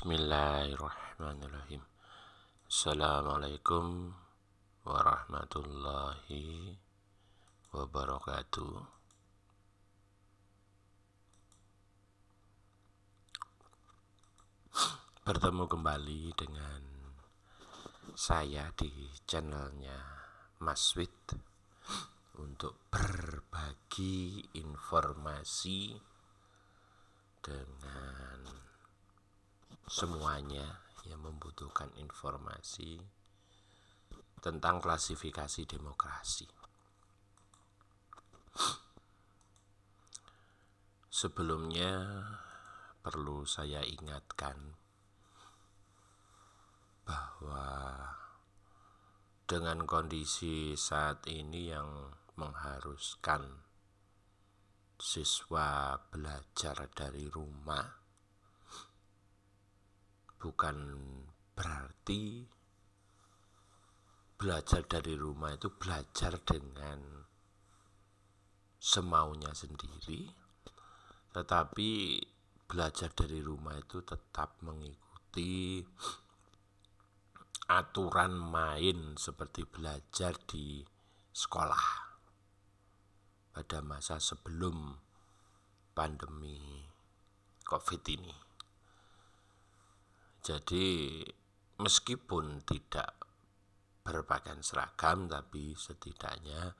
Bismillahirrahmanirrahim. Assalamualaikum warahmatullahi wabarakatuh. Bertemu kembali dengan saya di channelnya Mas Wid untuk berbagi informasi dengan semuanya yang membutuhkan informasi tentang klasifikasi demokrasi. Sebelumnya perlu saya ingatkan bahwa dengan kondisi saat ini yang mengharuskan siswa belajar dari rumah, bukan berarti belajar dari rumah itu belajar dengan semaunya sendiri, tetapi belajar dari rumah itu tetap mengikuti aturan main seperti belajar di sekolah pada masa sebelum pandemi COVID ini. Jadi meskipun tidak berpakaian seragam, tapi setidaknya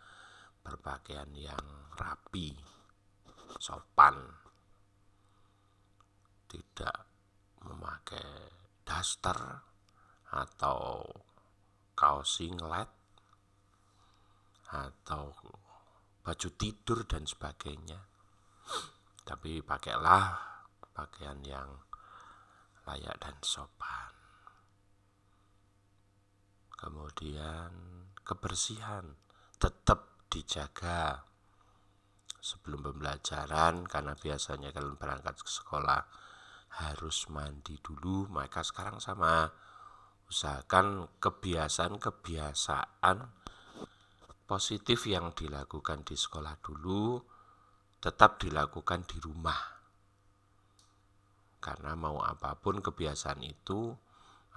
berpakaian yang rapi, sopan, tidak memakai daster atau kaos singlet atau baju tidur dan sebagainya, tapi pakailah pakaian yang layak dan sopan. Kemudian kebersihan tetap dijaga sebelum pembelajaran, karena biasanya kalian berangkat ke sekolah harus mandi dulu. Maka sekarang sama, usahakan kebiasaan positif yang dilakukan di sekolah dulu tetap dilakukan di rumah, karena mau apapun kebiasaan itu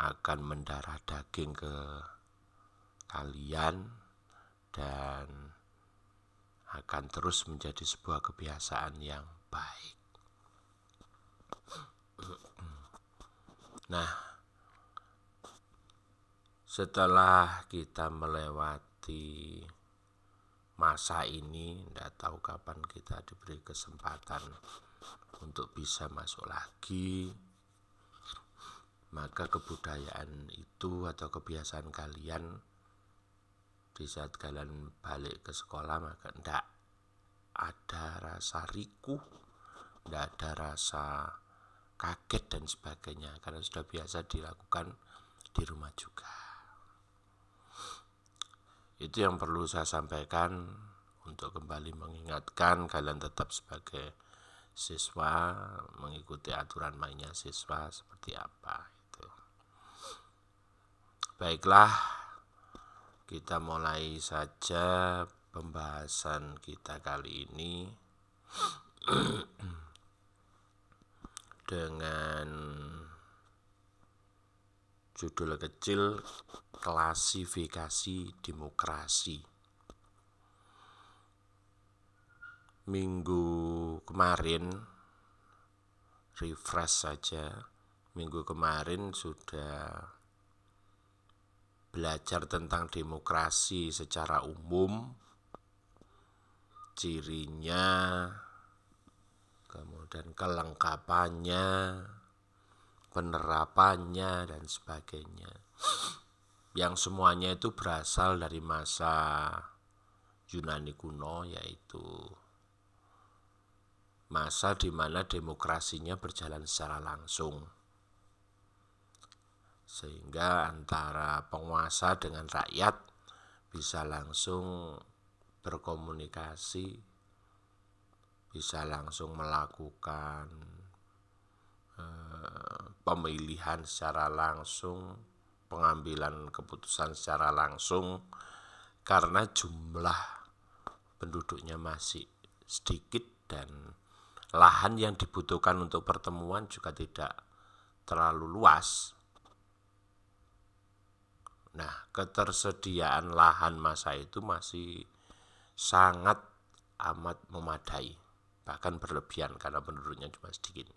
akan mendarah daging ke kalian dan akan terus menjadi sebuah kebiasaan yang baik. Nah, setelah kita melewati masa ini, tidak tahu kapan kita diberi kesempatan untuk bisa masuk lagi, maka kebudayaan itu atau kebiasaan kalian di saat kalian balik ke sekolah, maka tidak ada rasa rikuh, tidak ada rasa kaget dan sebagainya, karena sudah biasa dilakukan di rumah juga. Itu yang perlu saya sampaikan untuk kembali mengingatkan kalian tetap sebagai siswa mengikuti aturan mainnya siswa seperti apa itu. Baiklah, kita mulai saja pembahasan kita kali ini dengan judul kecil klasifikasi demokrasi. Minggu kemarin, refresh saja, minggu kemarin sudah belajar tentang demokrasi secara umum, cirinya, kemudian kelengkapannya, penerapannya, dan sebagainya, yang semuanya itu berasal dari masa Yunani kuno, yaitu masa di mana demokrasinya berjalan secara langsung, sehingga antara penguasa dengan rakyat bisa langsung berkomunikasi, bisa langsung melakukan pemilihan secara langsung, pengambilan keputusan secara langsung, karena jumlah penduduknya masih sedikit dan lahan yang dibutuhkan untuk pertemuan juga tidak terlalu luas. Nah, ketersediaan lahan massa itu masih sangat amat memadai, bahkan berlebihan karena penduduknya cuma sedikit.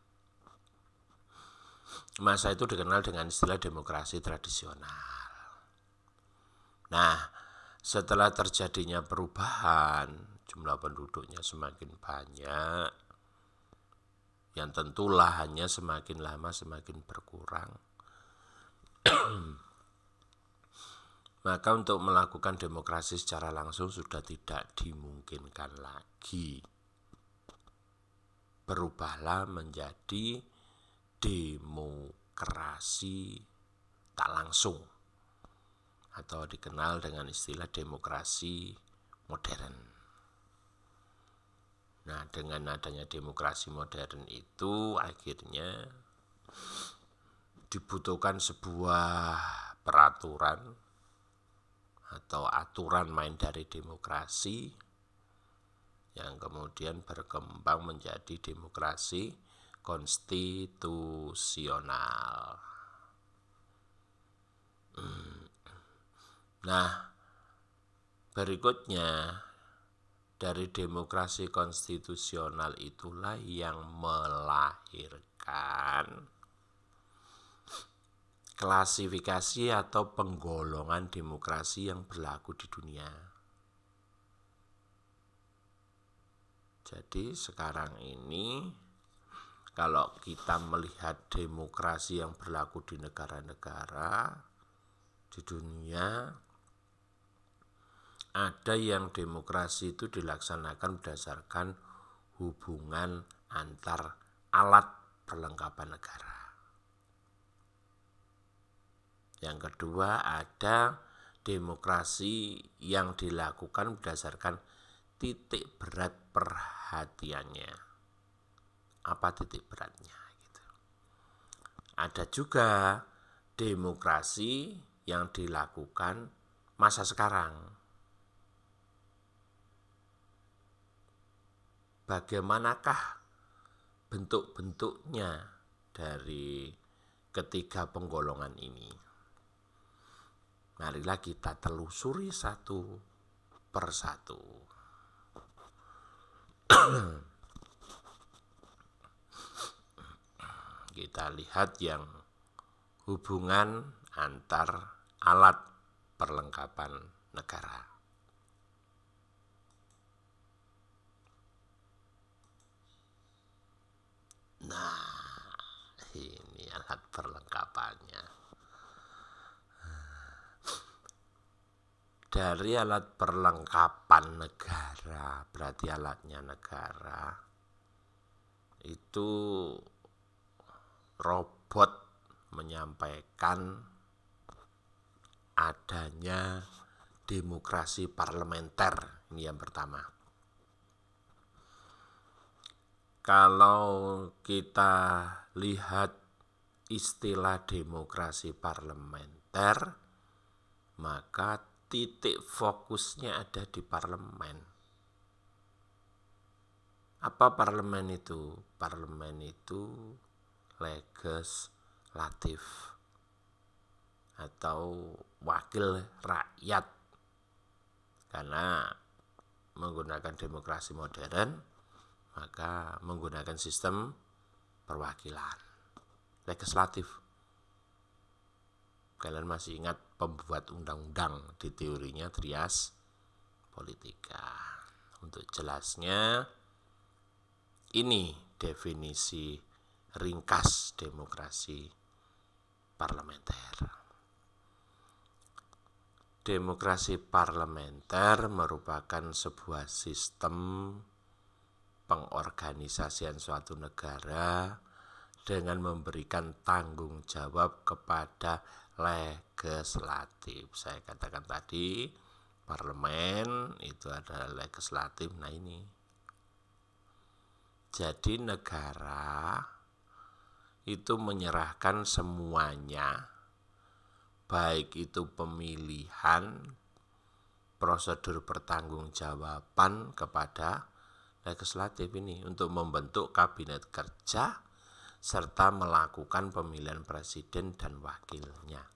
Masa itu dikenal dengan istilah demokrasi tradisional. Nah, setelah terjadinya perubahan, jumlah penduduknya semakin banyak, yang tentu lahannya semakin lama semakin berkurang. Maka untuk melakukan demokrasi secara langsung sudah tidak dimungkinkan lagi. Berubahlah menjadi demokrasi tak langsung, atau dikenal dengan istilah demokrasi modern. Nah, dengan adanya demokrasi modern itu akhirnya dibutuhkan sebuah peraturan atau aturan main dari demokrasi yang kemudian berkembang menjadi demokrasi konstitusional. Nah, berikutnya dari demokrasi konstitusional itulah yang melahirkan klasifikasi atau penggolongan demokrasi yang berlaku di dunia. Jadi sekarang ini kalau kita melihat demokrasi yang berlaku di negara-negara di dunia, ada yang demokrasi itu dilaksanakan berdasarkan hubungan antar alat perlengkapan negara. Yang kedua, ada demokrasi yang dilakukan berdasarkan titik berat perhatiannya. Apa titik beratnya? Gitu. Ada juga demokrasi yang dilakukan masa sekarang. Bagaimanakah bentuk-bentuknya dari ketiga penggolongan ini? Marilah kita telusuri satu persatu. Kita lihat yang hubungan antar alat perlengkapan negara. Nah, ini alat perlengkapannya. Dari alat perlengkapan negara, berarti alatnya negara, itu robot menyampaikan adanya demokrasi parlementer. Ini yang pertama. Kalau kita lihat istilah demokrasi parlementer, maka titik fokusnya ada di parlemen. Apa parlemen itu? Parlemen itu legislatif atau wakil rakyat. Karena menggunakan demokrasi modern, maka menggunakan sistem perwakilan legislatif. Kalian masih ingat pembuat undang-undang di teorinya Trias Politika. Untuk jelasnya, ini definisi ringkas demokrasi parlementer. Demokrasi parlementer merupakan sebuah sistem pengorganisasian suatu negara dengan memberikan tanggung jawab kepada legislatif. Saya katakan tadi, parlemen itu adalah legislatif. Nah ini, jadi negara itu menyerahkan semuanya, baik itu pemilihan, prosedur pertanggungjawaban kepada legislatif ini untuk membentuk kabinet kerja serta melakukan pemilihan presiden dan wakilnya.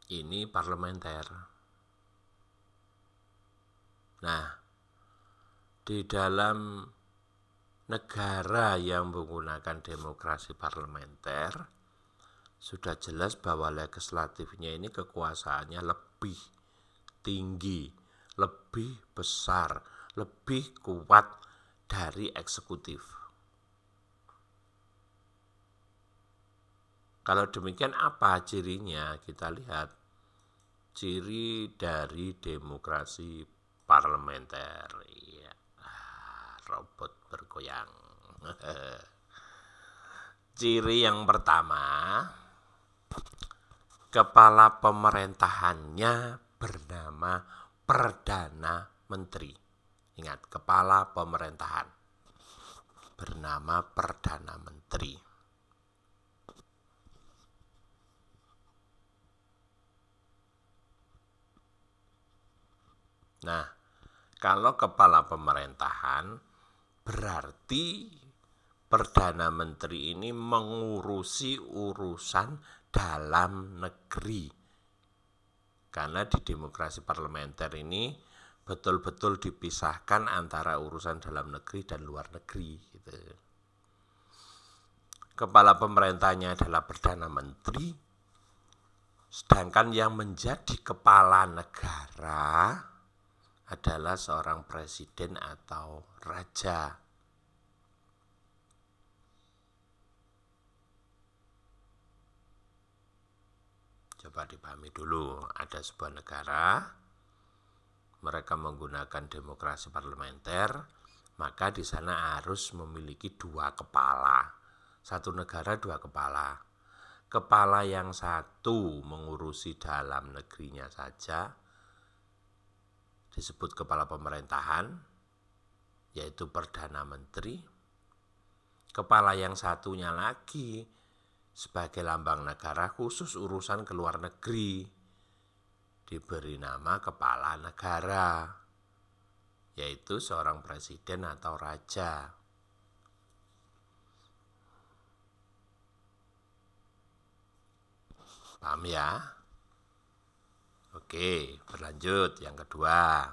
Ini parlementer. Nah, di dalam negara yang menggunakan demokrasi parlementer, sudah jelas bahwa legislatifnya ini kekuasaannya lebih tinggi, lebih besar, lebih kuat dari eksekutif. Kalau demikian apa cirinya? Kita lihat ciri dari demokrasi parlementer. Ya, robot bergoyang. Ciri yang pertama, kepala pemerintahannya bernama Perdana Menteri. Ingat, kepala pemerintahan bernama Perdana Menteri. Nah, kalau kepala pemerintahan berarti Perdana Menteri ini mengurusi urusan dalam negeri. Karena di demokrasi parlementer ini betul-betul dipisahkan antara urusan dalam negeri dan luar negeri. Gitu. Kepala pemerintahnya adalah Perdana Menteri, sedangkan yang menjadi kepala negara adalah seorang presiden atau raja. Coba dipahami dulu, ada sebuah negara, mereka menggunakan demokrasi parlementer, maka di sana harus memiliki dua kepala. Satu negara dua kepala. Kepala yang satu mengurusi dalam negerinya saja, disebut kepala pemerintahan, yaitu Perdana Menteri. Kepala yang satunya lagi sebagai lambang negara khusus urusan ke luar negeri, diberi nama kepala negara, yaitu seorang presiden atau raja. Paham ya? Oke, berlanjut yang kedua.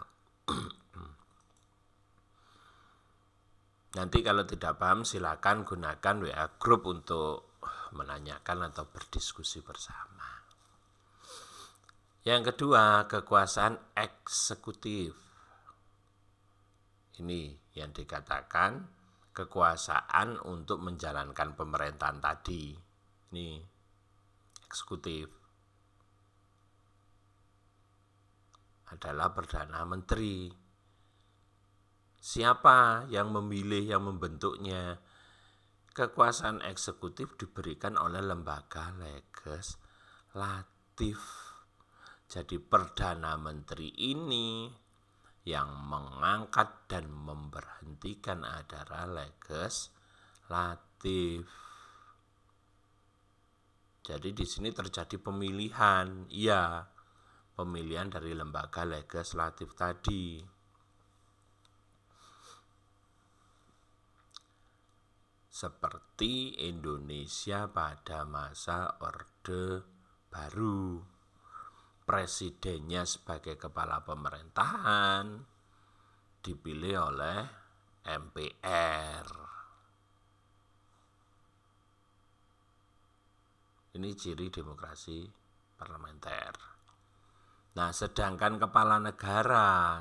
Nanti kalau tidak paham silakan gunakan WA Group untuk menanyakan atau berdiskusi bersama. Yang kedua, kekuasaan eksekutif. Ini yang dikatakan kekuasaan untuk menjalankan pemerintahan tadi. Ini eksekutif adalah Perdana Menteri. Siapa yang memilih, yang membentuknya? Kekuasaan eksekutif diberikan oleh lembaga legislatif. Jadi Perdana Menteri ini yang mengangkat dan memberhentikan adalah legislatif. Jadi di sini terjadi pemilihan, iya, pemilihan dari lembaga legislatif tadi. Seperti Indonesia pada masa Orde Baru, presidennya sebagai kepala pemerintahan dipilih oleh MPR. Ini ciri demokrasi parlementer. Nah, sedangkan kepala negara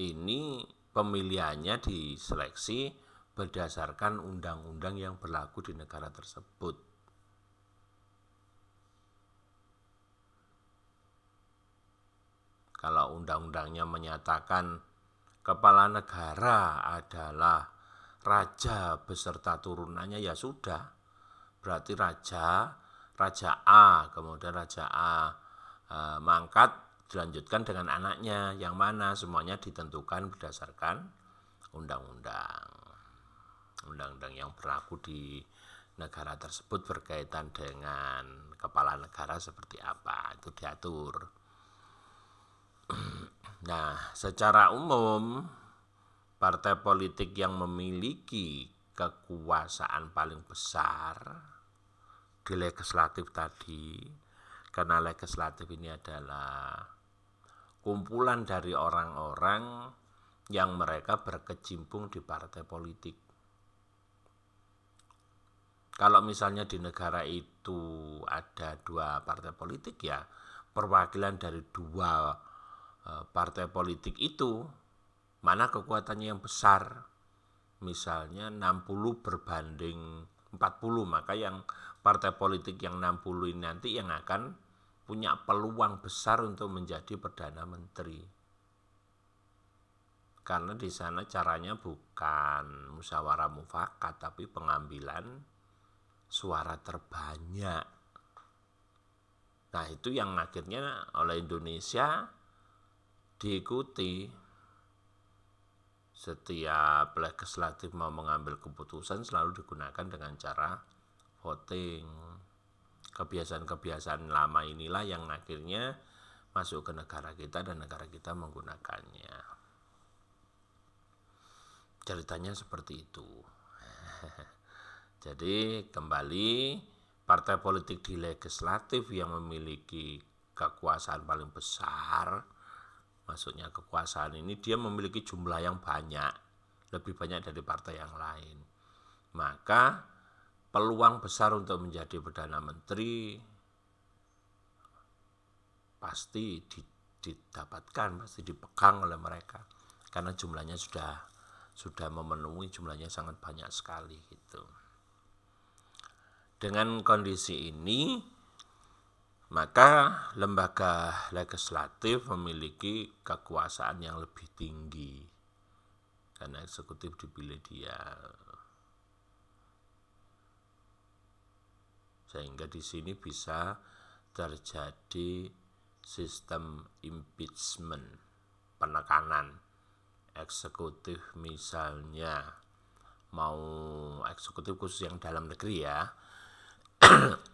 ini pemilihannya diseleksi berdasarkan undang-undang yang berlaku di negara tersebut. Kalau undang-undangnya menyatakan kepala negara adalah raja beserta turunannya, ya sudah. Berarti raja A, kemudian raja A mangkat, dilanjutkan dengan anaknya, yang mana semuanya ditentukan berdasarkan undang-undang yang berlaku di negara tersebut berkaitan dengan kepala negara seperti apa, itu diatur. Nah, secara umum partai politik yang memiliki kekuasaan paling besar di legislatif tadi, karena legislatif ini adalah kumpulan dari orang-orang yang mereka berkecimpung di partai politik. Kalau misalnya di negara itu ada 2 partai politik, ya perwakilan dari 2 partai politik itu mana kekuatannya yang besar. Misalnya 60 berbanding 40, maka yang partai politik yang 60 ini nanti yang akan punya peluang besar untuk menjadi Perdana Menteri. Karena di sana caranya bukan musyawarah mufakat, tapi pengambilan suara terbanyak. Nah, itu yang akhirnya oleh Indonesia diikuti. Setiap legislatif mau mengambil keputusan selalu digunakan dengan cara voting. Kebiasaan-kebiasaan lama inilah yang akhirnya masuk ke negara kita dan negara kita menggunakannya. Ceritanya seperti itu. Jadi kembali, partai politik di legislatif yang memiliki kekuasaan paling besar, maksudnya kekuasaan ini dia memiliki jumlah yang banyak, lebih banyak dari partai yang lain. Maka peluang besar untuk menjadi Perdana Menteri pasti didapatkan, pasti dipegang oleh mereka, karena jumlahnya sudah memenuhi, jumlahnya sangat banyak sekali gitu. Dengan kondisi ini, maka lembaga legislatif memiliki kekuasaan yang lebih tinggi karena eksekutif dipilih dia. Sehingga di sini bisa terjadi sistem impeachment, penekanan eksekutif. Misalnya mau eksekutif khusus yang dalam negeri ya,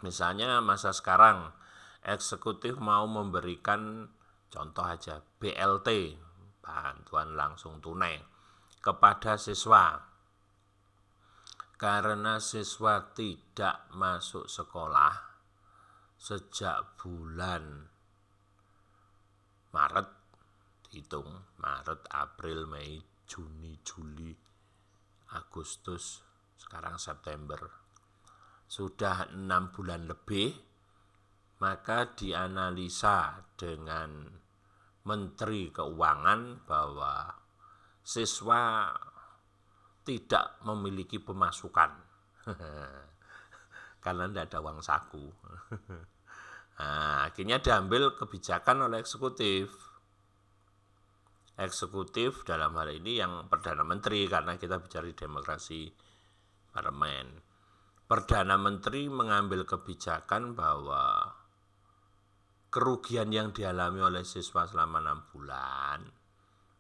misalnya masa sekarang eksekutif mau memberikan contoh aja BLT, bantuan langsung tunai, kepada siswa, karena siswa tidak masuk sekolah sejak bulan Maret, hitung Maret, April, Mei, Juni, Juli, Agustus, sekarang September, sudah 6 bulan lebih, maka dianalisa dengan Menteri Keuangan bahwa siswa tidak memiliki pemasukan karena tidak ada uang saku. Nah, akhirnya diambil kebijakan oleh eksekutif. Eksekutif dalam hal ini yang Perdana Menteri, karena kita bicara demokrasi parlemen. Perdana Menteri mengambil kebijakan bahwa kerugian yang dialami oleh siswa selama 6 bulan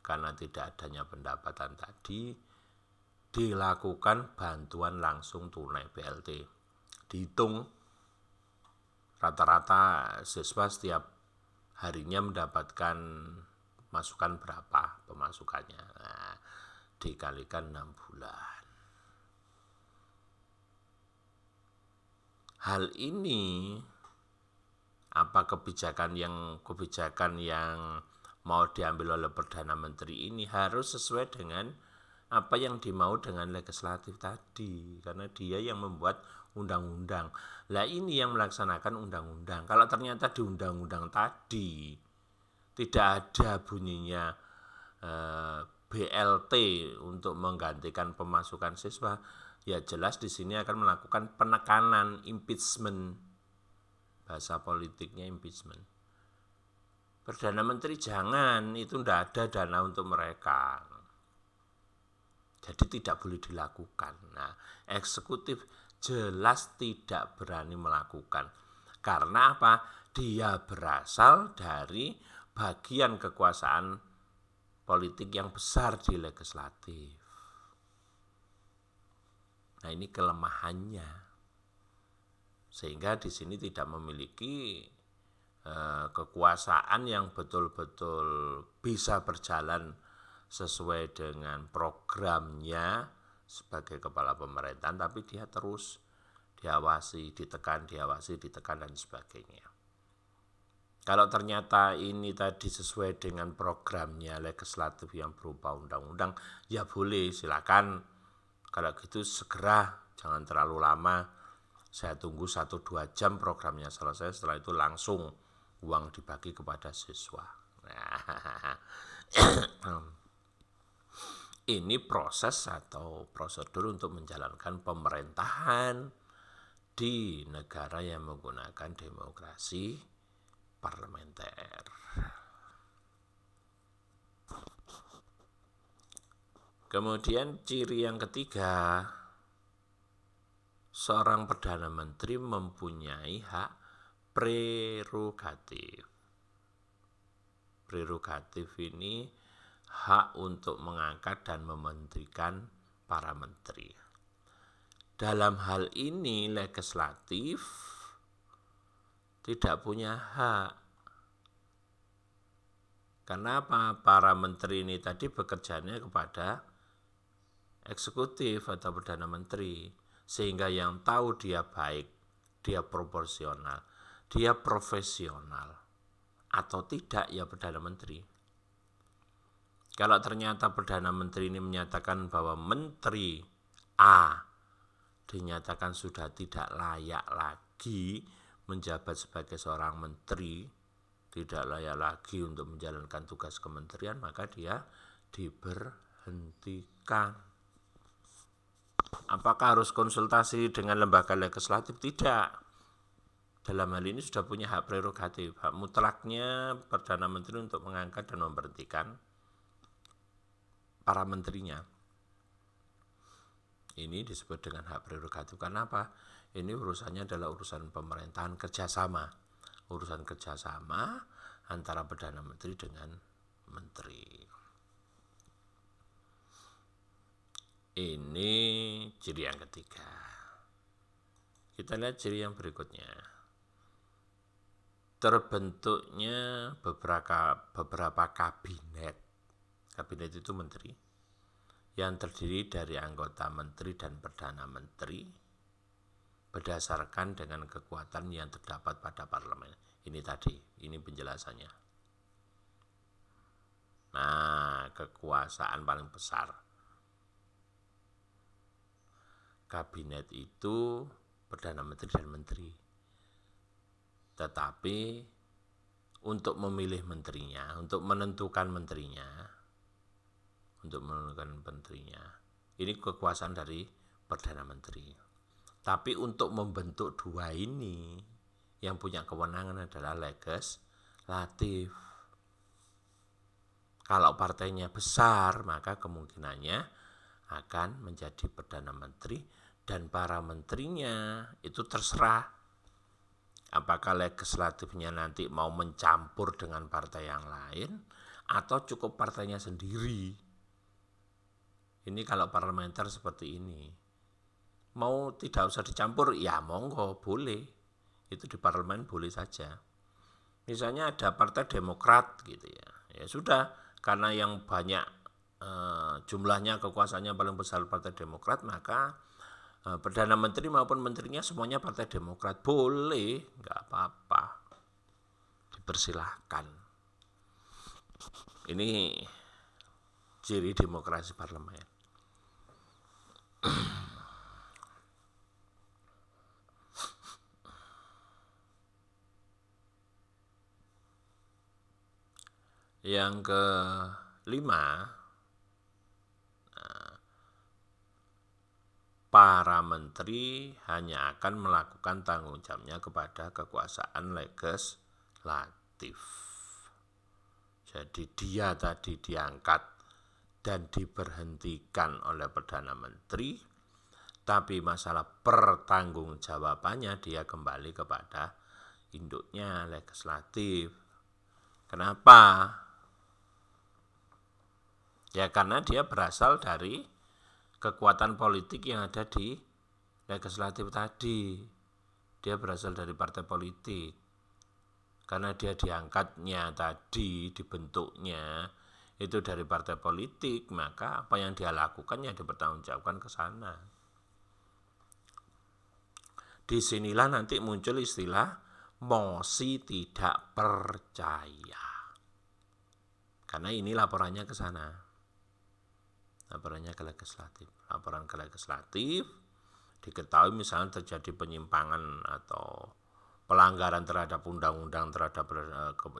karena tidak adanya pendapatan tadi dilakukan bantuan langsung tunai BLT. Dihitung rata-rata siswa setiap harinya mendapatkan masukan berapa pemasukannya. Nah, dikalikan 6 bulan. Hal ini, apa kebijakan yang mau diambil oleh Perdana Menteri ini harus sesuai dengan apa yang dimau dengan legislatif tadi, karena dia yang membuat undang-undang. Lah ini yang melaksanakan undang-undang. Kalau ternyata di undang-undang tadi tidak ada bunyinya BLT untuk menggantikan pemasukan siswa, ya jelas di sini akan melakukan penekanan, impeachment. Bahasa politiknya impeachment. Perdana Menteri jangan, itu tidak ada dana untuk mereka. Jadi tidak boleh dilakukan. Nah, eksekutif jelas tidak berani melakukan. Karena apa? Dia berasal dari bagian kekuasaan politik yang besar di legislatif. Nah, ini kelemahannya. Sehingga di sini tidak memiliki kekuasaan yang betul-betul bisa berjalan sesuai dengan programnya sebagai kepala pemerintahan, tapi dia terus diawasi, ditekan, dan sebagainya. Kalau ternyata ini tadi sesuai dengan programnya legislatif yang berupa undang-undang, ya boleh, silakan. Kalau gitu segera, jangan terlalu lama. Saya tunggu 1-2 jam programnya selesai, setelah itu langsung uang dibagi kepada siswa. Nah, ini proses atau prosedur untuk menjalankan pemerintahan di negara yang menggunakan demokrasi parlementer. Kemudian ciri yang ketiga, seorang Perdana Menteri mempunyai hak prerogatif. Prerogatif ini hak untuk mengangkat dan mementerikan para menteri. Dalam hal ini legislatif tidak punya hak. Kenapa? Para menteri ini tadi bekerjanya kepada eksekutif atau Perdana Menteri, sehingga yang tahu dia baik, dia proporsional, dia profesional atau tidak ya Perdana Menteri. Kalau ternyata Perdana Menteri ini menyatakan bahwa Menteri A dinyatakan sudah tidak layak lagi menjabat sebagai seorang menteri, tidak layak lagi untuk menjalankan tugas kementerian, maka dia diberhentikan. Apakah harus konsultasi dengan lembaga legislatif? Tidak. Dalam hal ini sudah punya hak prerogatif, hak mutlaknya Perdana Menteri untuk mengangkat dan memberhentikan para menterinya. Ini disebut dengan hak prerogatif. Karena apa? Ini urusannya adalah urusan pemerintahan kerjasama. Urusan kerjasama antara Perdana Menteri dengan menteri. Ini ciri yang ketiga. Kita lihat ciri yang berikutnya. Terbentuknya beberapa kabinet. Kabinet itu menteri yang terdiri dari anggota menteri dan Perdana Menteri berdasarkan dengan kekuatan yang terdapat pada parlemen. Ini tadi, ini penjelasannya. Nah, kekuasaan paling besar. Kabinet itu Perdana Menteri dan Menteri. Tetapi untuk memilih menterinya, untuk menentukan menterinya, ini kekuasaan dari Perdana Menteri. Tapi untuk membentuk dua ini, yang punya kewenangan adalah legislatif. Kalau partainya besar, maka kemungkinannya akan menjadi Perdana Menteri, dan para menterinya itu terserah apakah legislatifnya nanti mau mencampur dengan partai yang lain atau cukup partainya sendiri. Ini kalau parlementer seperti ini. Mau tidak usah dicampur, ya monggo, boleh. Itu di parlemen boleh saja. Misalnya ada partai Demokrat gitu ya. Ya sudah, karena yang banyak jumlahnya kekuasaannya paling besar Partai Demokrat, maka Perdana Menteri maupun menterinya semuanya Partai Demokrat. Boleh, nggak apa-apa. Dipersilahkan. Ini ciri demokrasi parlemen. Yang kelima, para menteri hanya akan melakukan tanggung jawabnya kepada kekuasaan legislatif. Jadi dia tadi diangkat dan diberhentikan oleh Perdana Menteri, tapi masalah pertanggungjawabannya dia kembali kepada induknya legislatif. Kenapa? Ya karena dia berasal dari kekuatan politik yang ada di legislatif tadi. Dia berasal dari partai politik. Karena dia diangkatnya tadi, dibentuknya, itu dari partai politik, maka apa yang dia lakukan ya dipertanggungjawabkan ke sana. Disinilah nanti muncul istilah mosi tidak percaya. Karena ini laporannya ke sana. Laporannya ke legislatif. Laporan ke legislatif, diketahui misalnya terjadi penyimpangan atau pelanggaran terhadap undang-undang terhadap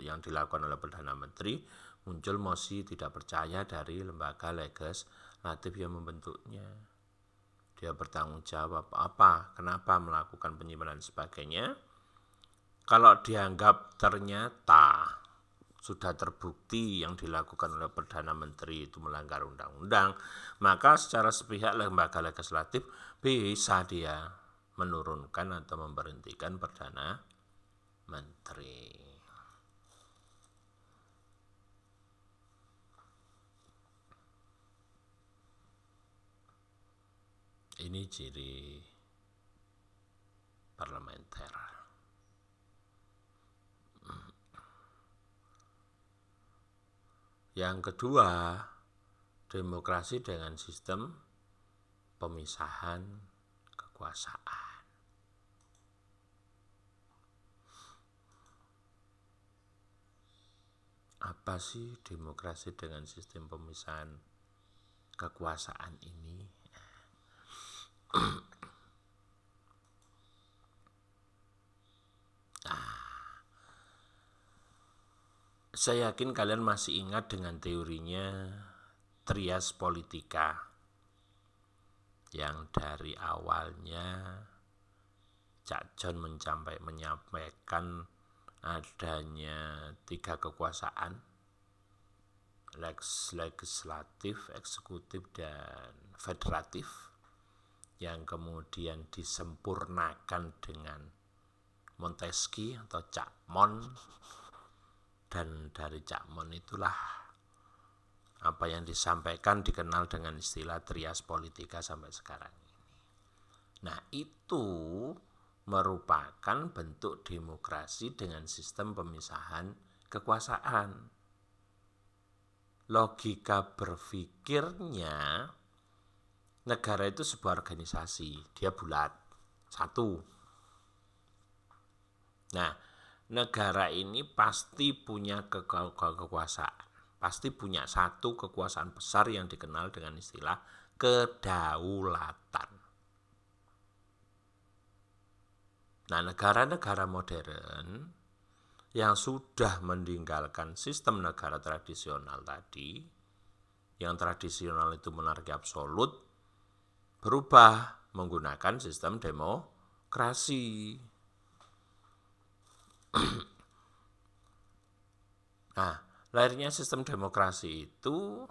yang dilakukan oleh Perdana Menteri, muncul mosi tidak percaya dari lembaga legislatif yang membentuknya. Dia bertanggung jawab apa, kenapa melakukan penyimpanan dan sebagainya. Kalau dianggap ternyata sudah terbukti yang dilakukan oleh Perdana Menteri itu melanggar undang-undang, maka secara sepihak lembaga legislatif bisa dia menurunkan atau memberhentikan Perdana Menteri. Ini ciri parlementer. Yang kedua, demokrasi dengan sistem pemisahan kekuasaan. Apa sih demokrasi dengan sistem pemisahan kekuasaan ini? Saya yakin kalian masih ingat dengan teorinya trias politika yang dari awalnya Cak John menyampaikan adanya 3 kekuasaan, legislatif, eksekutif, dan federatif, yang kemudian disempurnakan dengan Montesquieu atau Cak Mon. Dan dari Cak Mon itulah apa yang disampaikan dikenal dengan istilah trias politika sampai sekarang ini. Nah, itu merupakan bentuk demokrasi dengan sistem pemisahan kekuasaan. Logika berpikirnya, negara itu sebuah organisasi, dia bulat, satu. Nah, negara ini pasti punya kekuasaan, pasti punya satu kekuasaan besar yang dikenal dengan istilah kedaulatan. Nah, negara-negara modern yang sudah meninggalkan sistem negara tradisional tadi, yang tradisional itu monarki absolut, berubah menggunakan sistem demokrasi. Nah, lahirnya sistem demokrasi itu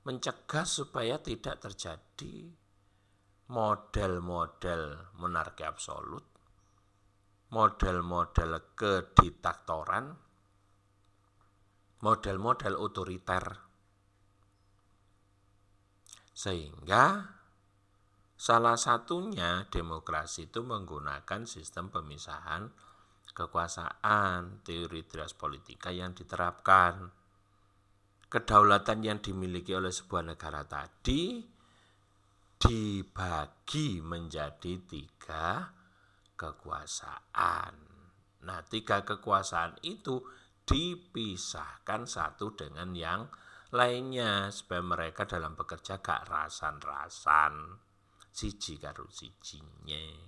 mencegah supaya tidak terjadi model-model monarki absolut, model-model kediktatoran, model-model otoriter. Sehingga salah satunya demokrasi itu menggunakan sistem pemisahan kekuasaan, teori trias politika yang diterapkan. Kedaulatan yang dimiliki oleh sebuah negara tadi dibagi menjadi 3 kekuasaan. Nah, 3 kekuasaan itu dipisahkan satu dengan yang lainnya supaya mereka dalam bekerja gak rasan-rasan siji karo sijinya.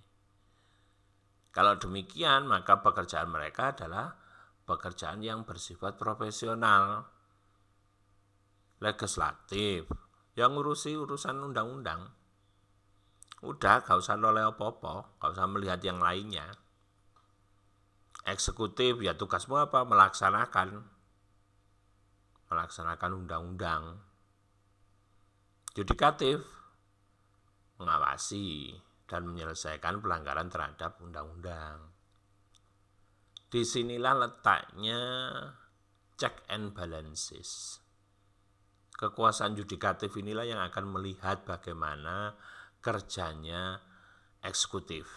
Kalau demikian, maka pekerjaan mereka adalah pekerjaan yang bersifat profesional. Legislatif, yang ngurusi urusan undang-undang. Udah, gak usah noleh apa-apa, gak usah melihat yang lainnya. Eksekutif, ya tugasmu apa? Melaksanakan undang-undang. Yudikatif, mengawasi dan menyelesaikan pelanggaran terhadap undang-undang. Disinilah letaknya check and balances. Kekuasaan yudikatif inilah yang akan melihat bagaimana kerjanya eksekutif,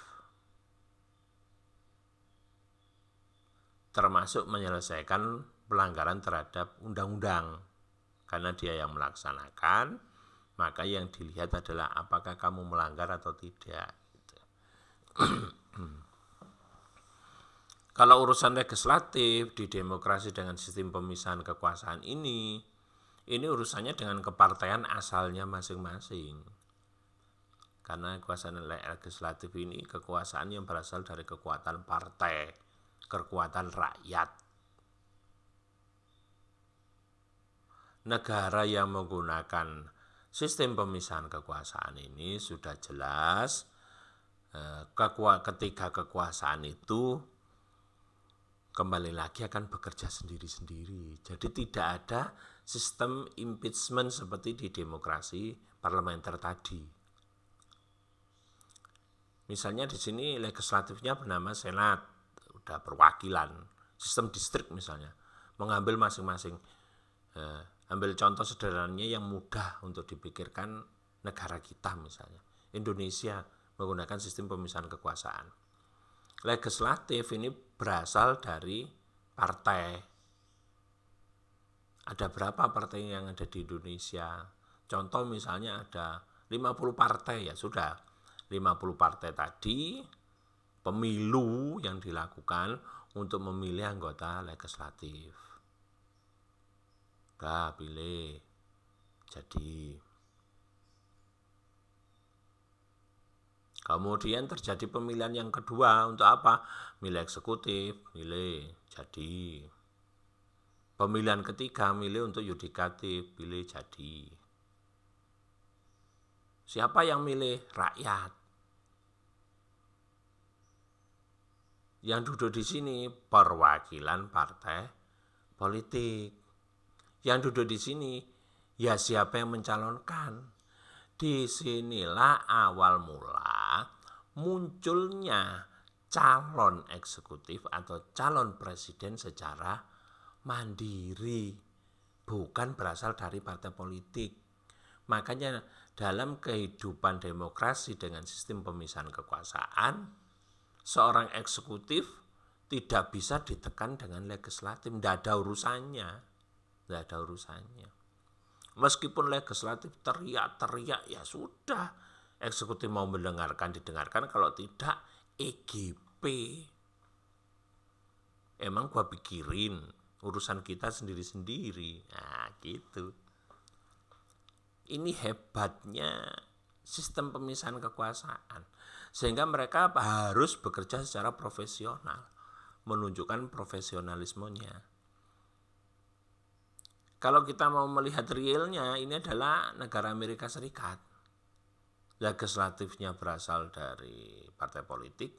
termasuk menyelesaikan pelanggaran terhadap undang-undang. Karena dia yang melaksanakan, maka yang dilihat adalah apakah kamu melanggar atau tidak. Kalau urusan legislatif di demokrasi dengan sistem pemisahan kekuasaan ini urusannya dengan kepartaian asalnya masing-masing. Karena kekuasaan legislatif ini kekuasaan yang berasal dari kekuatan partai, kekuatan rakyat. Negara yang menggunakan sistem pemisahan kekuasaan ini sudah jelas ketika kekuasaan itu kembali lagi akan bekerja sendiri-sendiri. Jadi tidak ada sistem impeachment seperti di demokrasi parlementer tadi. Misalnya di sini legislatifnya bernama Senat, udah perwakilan, sistem distrik misalnya, mengambil masing-masing. Ambil contoh sederhananya yang mudah untuk dipikirkan negara kita misalnya. Indonesia menggunakan sistem pemisahan kekuasaan. Legislatif ini berasal dari partai. Ada berapa partai yang ada di Indonesia? Contoh misalnya ada 50 partai, ya sudah. 50 partai tadi pemilu yang dilakukan untuk memilih anggota legislatif. Udah pilih. Jadi kemudian terjadi pemilihan yang kedua untuk apa? Milih eksekutif, milih jadi. Pemilihan ketiga milih untuk yudikatif, pilih jadi. Siapa yang milih? Rakyat. Yang duduk di sini perwakilan partai politik. Yang duduk di sini ya siapa yang mencalonkan. Disinilah awal mula munculnya calon eksekutif atau calon presiden secara mandiri, bukan berasal dari partai politik. Makanya dalam kehidupan demokrasi dengan sistem pemisahan kekuasaan, seorang eksekutif tidak bisa ditekan dengan legislatif, tidak ada urusannya. Meskipun legislatif teriak-teriak, ya sudah, eksekutif mau mendengarkan, didengarkan, kalau tidak EGP. Emang gua pikirin urusan kita sendiri-sendiri. Nah, gitu. Ini hebatnya sistem pemisahan kekuasaan. Sehingga mereka harus bekerja secara profesional, menunjukkan profesionalismenya. Kalau kita mau melihat realnya, ini adalah negara Amerika Serikat. Legislatifnya berasal dari partai politik,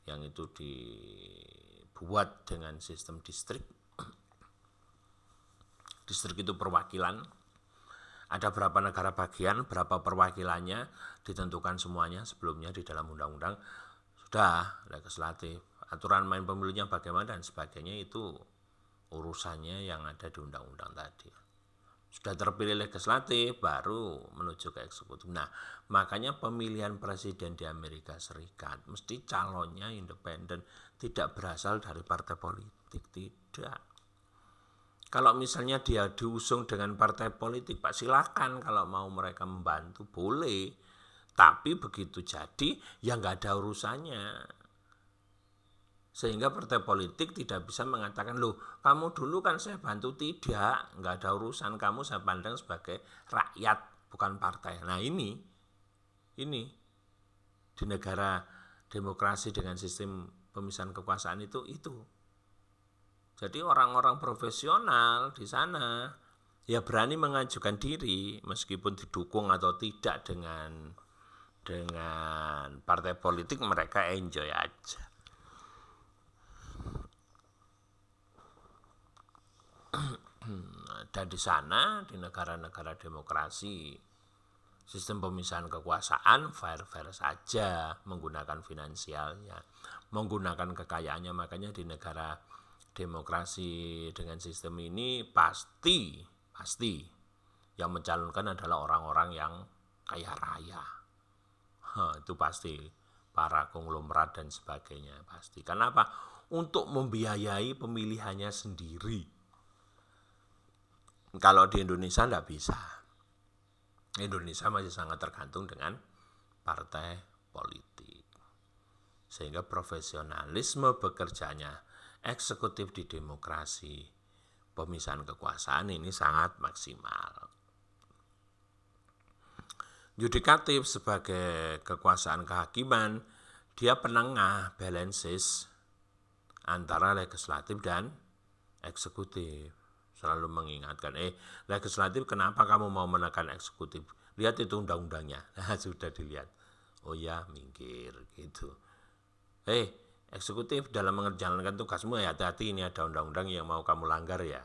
yang itu dibuat dengan sistem distrik. Distrik itu perwakilan. Ada berapa negara bagian, berapa perwakilannya, ditentukan semuanya sebelumnya di dalam undang-undang. Sudah, legislatif. Aturan main pemilunya bagaimana dan sebagainya itu urusannya yang ada di undang-undang tadi. Sudah terpilih legislatif, baru menuju ke eksekutif. Nah, makanya pemilihan presiden di Amerika Serikat mesti calonnya independen, tidak berasal dari partai politik, tidak. Kalau misalnya dia diusung dengan partai politik, Pak, silakan kalau mau mereka membantu, boleh. Tapi begitu jadi, ya nggak ada urusannya. Sehingga partai politik tidak bisa mengatakan, loh kamu dulu kan saya bantu, tidak, nggak ada urusan, kamu saya pandang sebagai rakyat, bukan partai. Nah ini di negara demokrasi dengan sistem pemisahan kekuasaan itu. Jadi orang-orang profesional di sana ya berani mengajukan diri meskipun didukung atau tidak dengan partai politik, mereka enjoy aja. Dan di sana, di negara-negara demokrasi, sistem pemisahan kekuasaan fair-fair saja, menggunakan finansialnya, menggunakan kekayaannya. Makanya di negara demokrasi dengan sistem ini pasti yang mencalonkan adalah orang-orang yang kaya raya. Itu pasti, para konglomerat dan sebagainya pasti. Kenapa? Untuk membiayai pemilihannya sendiri. Kalau di Indonesia tidak bisa. Indonesia masih sangat tergantung dengan partai politik. Sehingga profesionalisme bekerjanya eksekutif di demokrasi, pemisahan kekuasaan ini sangat maksimal. Yudikatif sebagai kekuasaan kehakiman, dia penengah balances antara legislatif dan eksekutif. Selalu mengingatkan, legislatif kenapa kamu mau menekan eksekutif? Lihat itu undang-undangnya. Nah, sudah dilihat. Oh ya, minggir gitu. Eksekutif dalam menjalankan tugasmu ya hati-hati, ini ada undang-undang yang mau kamu langgar ya.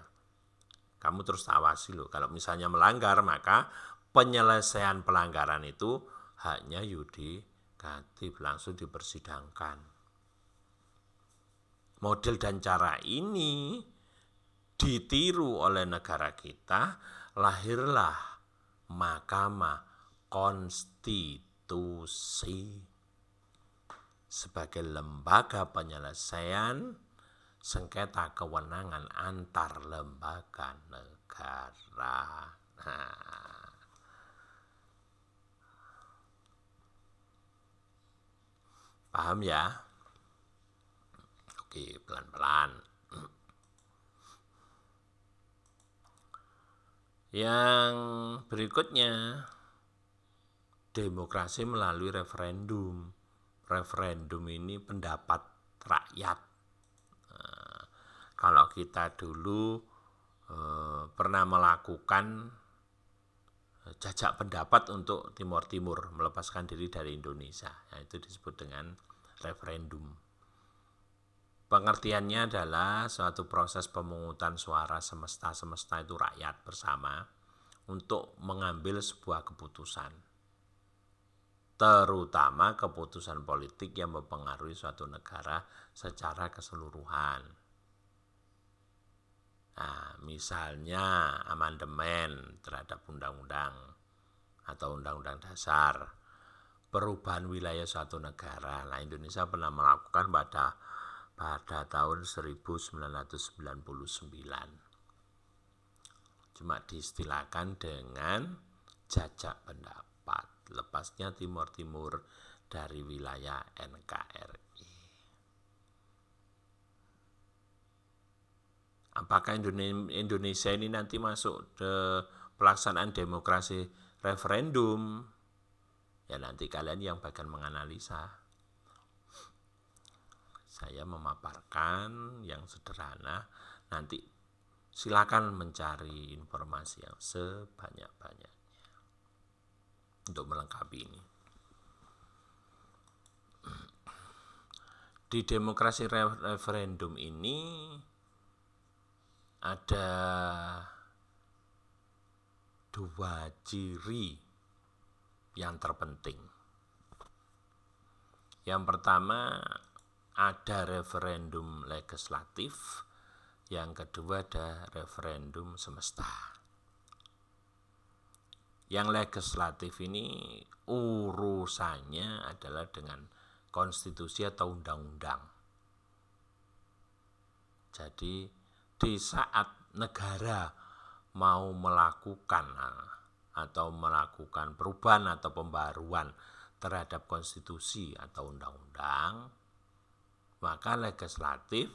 Kamu terus awasi loh. Kalau misalnya melanggar, maka penyelesaian pelanggaran itu haknya yudikatif, langsung dipersidangkan. Model dan cara ini ditiru oleh negara kita, lahirlah Mahkamah Konstitusi sebagai lembaga penyelesaian sengketa kewenangan antar lembaga negara. Paham ya? Oke, pelan-pelan. Yang berikutnya, demokrasi melalui referendum. Referendum ini pendapat rakyat. Kalau kita dulu pernah melakukan jajak pendapat untuk Timor Timur melepaskan diri dari Indonesia, itu disebut dengan referendum. Pengertiannya adalah suatu proses pemungutan suara semesta itu rakyat bersama untuk mengambil sebuah keputusan, terutama keputusan politik yang mempengaruhi suatu negara secara keseluruhan. Nah, misalnya amandemen terhadap undang-undang atau undang-undang dasar, perubahan wilayah suatu negara. Nah, Indonesia pernah melakukan pada tahun 1999. Cuma diistilahkan dengan jajak pendapat, lepasnya Timor Timur dari wilayah NKRI. Apakah Indonesia ini nanti masuk ke pelaksanaan demokrasi referendum? Ya nanti kalian yang bagian menganalisa. Saya memaparkan yang sederhana, nanti silakan mencari informasi yang sebanyak-banyaknya untuk melengkapi ini. Di demokrasi referendum ini ada dua ciri yang terpenting. Yang pertama, ada referendum legislatif, yang kedua ada referendum semesta. Yang legislatif ini urusannya adalah dengan konstitusi atau undang-undang. Jadi di saat negara mau melakukan perubahan atau pembaruan terhadap konstitusi atau undang-undang, maka legislatif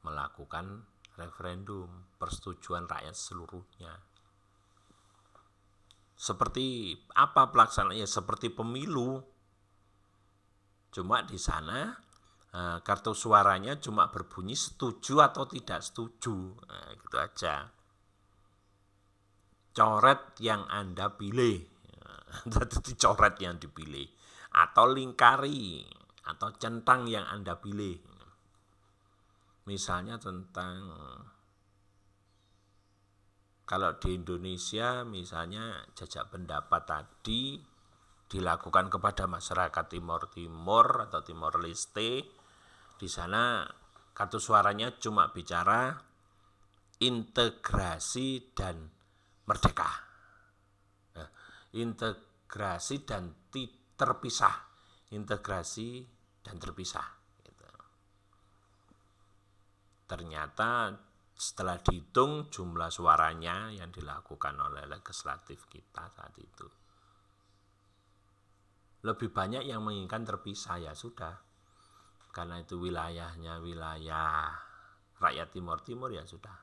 melakukan referendum persetujuan rakyat seluruhnya. Seperti apa pelaksanaannya? Seperti pemilu. Cuma di sana kartu suaranya cuma berbunyi setuju atau tidak setuju. Nah, gitu aja. Coret yang Anda pilih. Jadi coret yang dipilih. Atau lingkari atau centang yang Anda pilih. Misalnya tentang, kalau di Indonesia misalnya jajak pendapat tadi dilakukan kepada masyarakat Timor Timur atau Timor Leste. Di sana kartu suaranya cuma bicara integrasi dan merdeka. Nah, integrasi dan terpisah. Integrasi dan terpisah. Gitu. Ternyata setelah dihitung jumlah suaranya yang dilakukan oleh legislatif kita saat itu, lebih banyak yang menginginkan terpisah, ya sudah. Karena itu wilayahnya wilayah rakyat Timor Timur, ya sudah.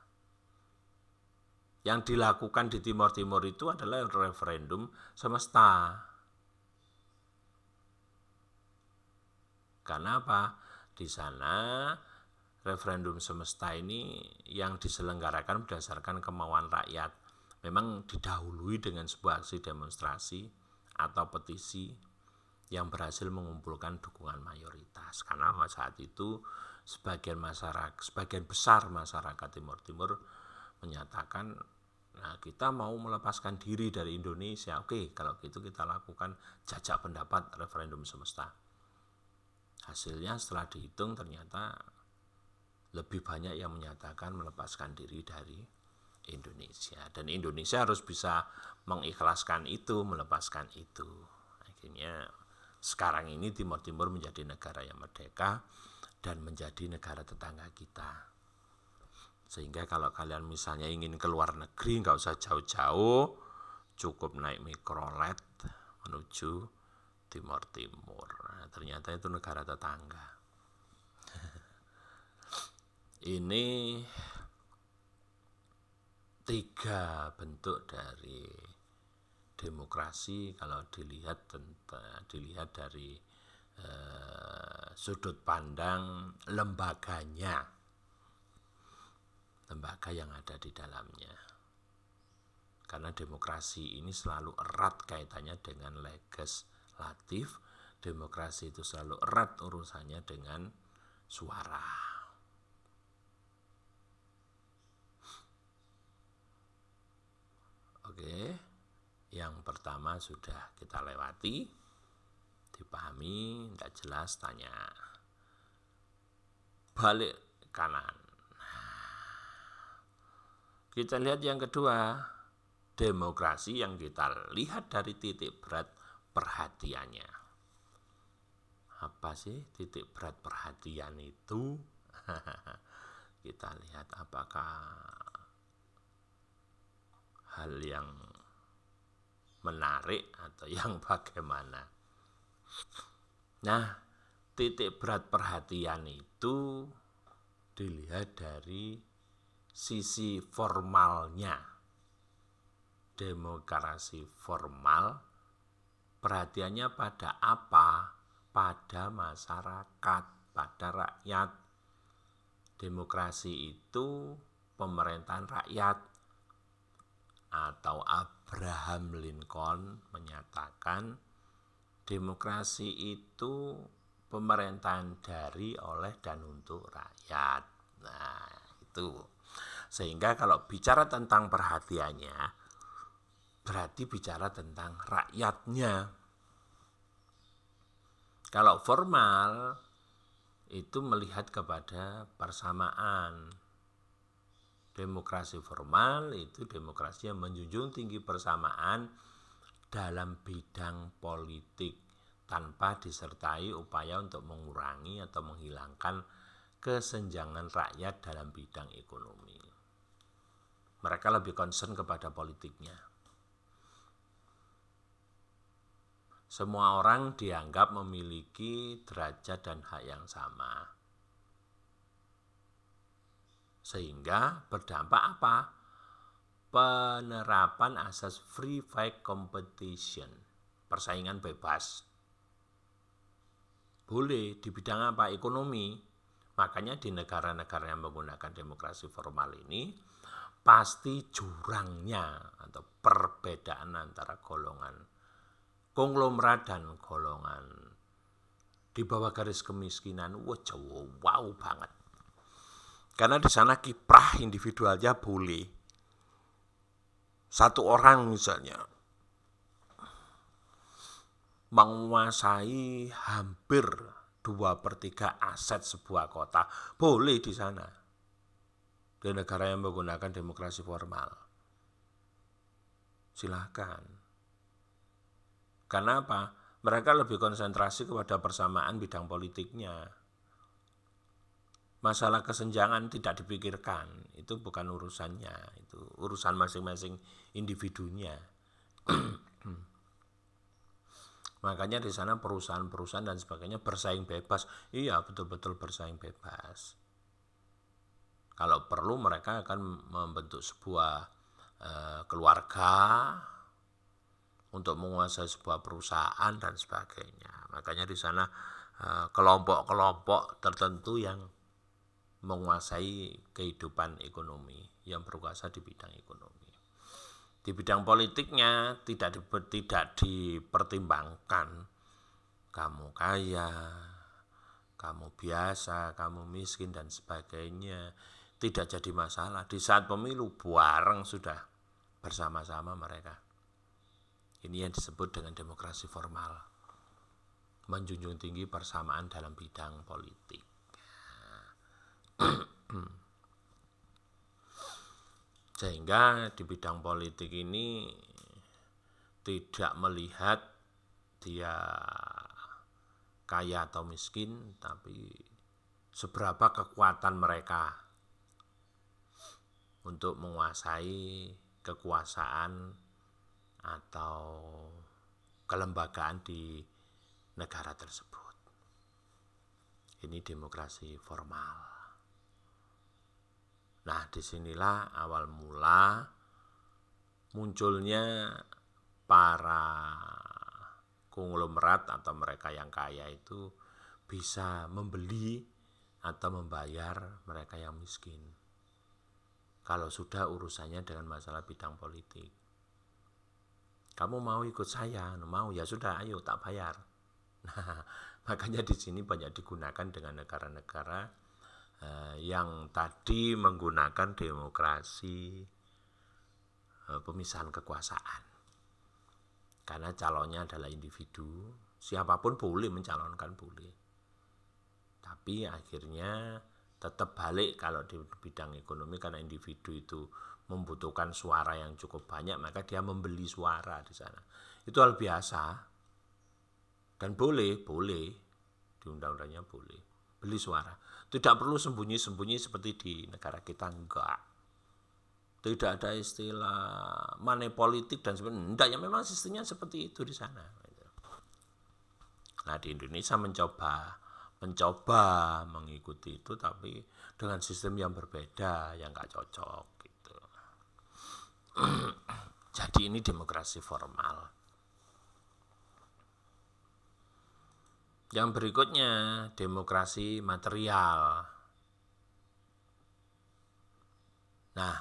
Yang dilakukan di Timor Timur itu adalah referendum semesta. Karena apa? Di sana referendum semesta ini yang diselenggarakan berdasarkan kemauan rakyat. Memang didahului dengan sebuah aksi demonstrasi atau petisi yang berhasil mengumpulkan dukungan mayoritas. Karena saat itu sebagian besar masyarakat Timor Timur menyatakan, nah, kita mau melepaskan diri dari Indonesia. Oke, kalau gitu kita lakukan jajak pendapat referendum semesta. Hasilnya setelah dihitung ternyata lebih banyak yang menyatakan melepaskan diri dari Indonesia. Dan Indonesia harus bisa mengikhlaskan itu, melepaskan itu. Akhirnya sekarang ini Timor Timur menjadi negara yang merdeka dan menjadi negara tetangga kita. Sehingga kalau kalian misalnya ingin keluar negeri, nggak usah jauh-jauh, cukup naik mikrolet menuju Timor Timur. Nah, ternyata itu negara tetangga. Ini 3 bentuk dari demokrasi kalau dilihat dari sudut pandang lembaganya, lembaga yang ada di dalamnya. Karena demokrasi ini selalu erat kaitannya dengan legislatif, demokrasi itu selalu erat urusannya dengan suara. Oke, yang pertama sudah kita lewati, dipahami, tidak jelas, tanya. Balik kanan. Kita lihat yang kedua, demokrasi yang kita lihat dari titik berat perhatiannya. Apa sih titik berat perhatian itu? Kita lihat apakah hal yang menarik atau yang bagaimana. Nah, titik berat perhatian itu dilihat dari sisi formalnya. Demokrasi formal perhatiannya pada apa? Pada masyarakat, pada rakyat. Demokrasi itu pemerintahan rakyat. Atau Abraham Lincoln menyatakan demokrasi itu pemerintahan dari, oleh, dan untuk rakyat. Nah, itu. Sehingga kalau bicara tentang perhatiannya, berarti bicara tentang rakyatnya. Kalau formal, itu melihat kepada persamaan. Demokrasi formal itu demokrasi yang menjunjung tinggi persamaan dalam bidang politik tanpa disertai upaya untuk mengurangi atau menghilangkan kesenjangan rakyat dalam bidang ekonomi. Mereka lebih concern kepada politiknya. Semua orang dianggap memiliki derajat dan hak yang sama. Sehingga berdampak apa? Penerapan asas free fight competition, persaingan bebas. Boleh di bidang apa? Ekonomi. Makanya di negara-negara yang menggunakan demokrasi formal ini, pasti jurangnya atau perbedaan antara golongan konglomerat dan golongan di bawah garis kemiskinan, jauh banget. Karena di sana kiprah individualnya boleh. Satu orang misalnya menguasai hampir 2/3 aset sebuah kota, boleh di sana. Di negara yang menggunakan demokrasi formal. Silahkan. Karena apa? Mereka lebih konsentrasi kepada persamaan bidang politiknya. Masalah kesenjangan tidak dipikirkan, itu bukan urusannya, itu urusan masing-masing individunya. Makanya di sana perusahaan-perusahaan dan sebagainya bersaing bebas. Iya, betul-betul bersaing bebas. Kalau perlu mereka akan membentuk sebuah keluarga untuk menguasai sebuah perusahaan dan sebagainya. Makanya di sana kelompok-kelompok tertentu yang menguasai kehidupan ekonomi, yang berkuasa di bidang ekonomi. Di bidang politiknya tidak dipertimbangkan kamu kaya, kamu biasa, kamu miskin dan sebagainya. Tidak jadi masalah. Di saat pemilu bareng sudah bersama-sama mereka. Ini yang disebut dengan demokrasi formal, menjunjung tinggi persamaan dalam bidang politik. Sehingga di bidang politik ini tidak melihat dia kaya atau miskin, tapi seberapa kekuatan mereka untuk menguasai kekuasaan atau kelembagaan di negara tersebut. Ini demokrasi formal. Nah, disinilah awal mula munculnya para konglomerat atau mereka yang kaya itu bisa membeli atau membayar mereka yang miskin. Kalau sudah urusannya dengan masalah bidang politik. Kamu mau ikut saya? Mau, ya sudah, ayo tak bayar. Nah, makanya di sini banyak digunakan dengan negara-negara yang tadi menggunakan demokrasi pemisahan kekuasaan. Karena calonnya adalah individu, siapapun boleh mencalonkan, boleh. Tapi akhirnya tetap balik kalau di bidang ekonomi, karena individu itu membutuhkan suara yang cukup banyak, maka dia membeli suara di sana. Itu hal biasa dan boleh di undang-undangnya boleh beli suara. Tidak perlu sembunyi-sembunyi seperti di negara kita, enggak. Tidak ada istilah money politik dan sebagainya. Enggak, ya memang sistemnya seperti itu di sana. Nah, di Indonesia mencoba mengikuti itu, tapi dengan sistem yang berbeda, yang enggak cocok gitu. Jadi ini demokrasi formal. Yang berikutnya, demokrasi material. Nah,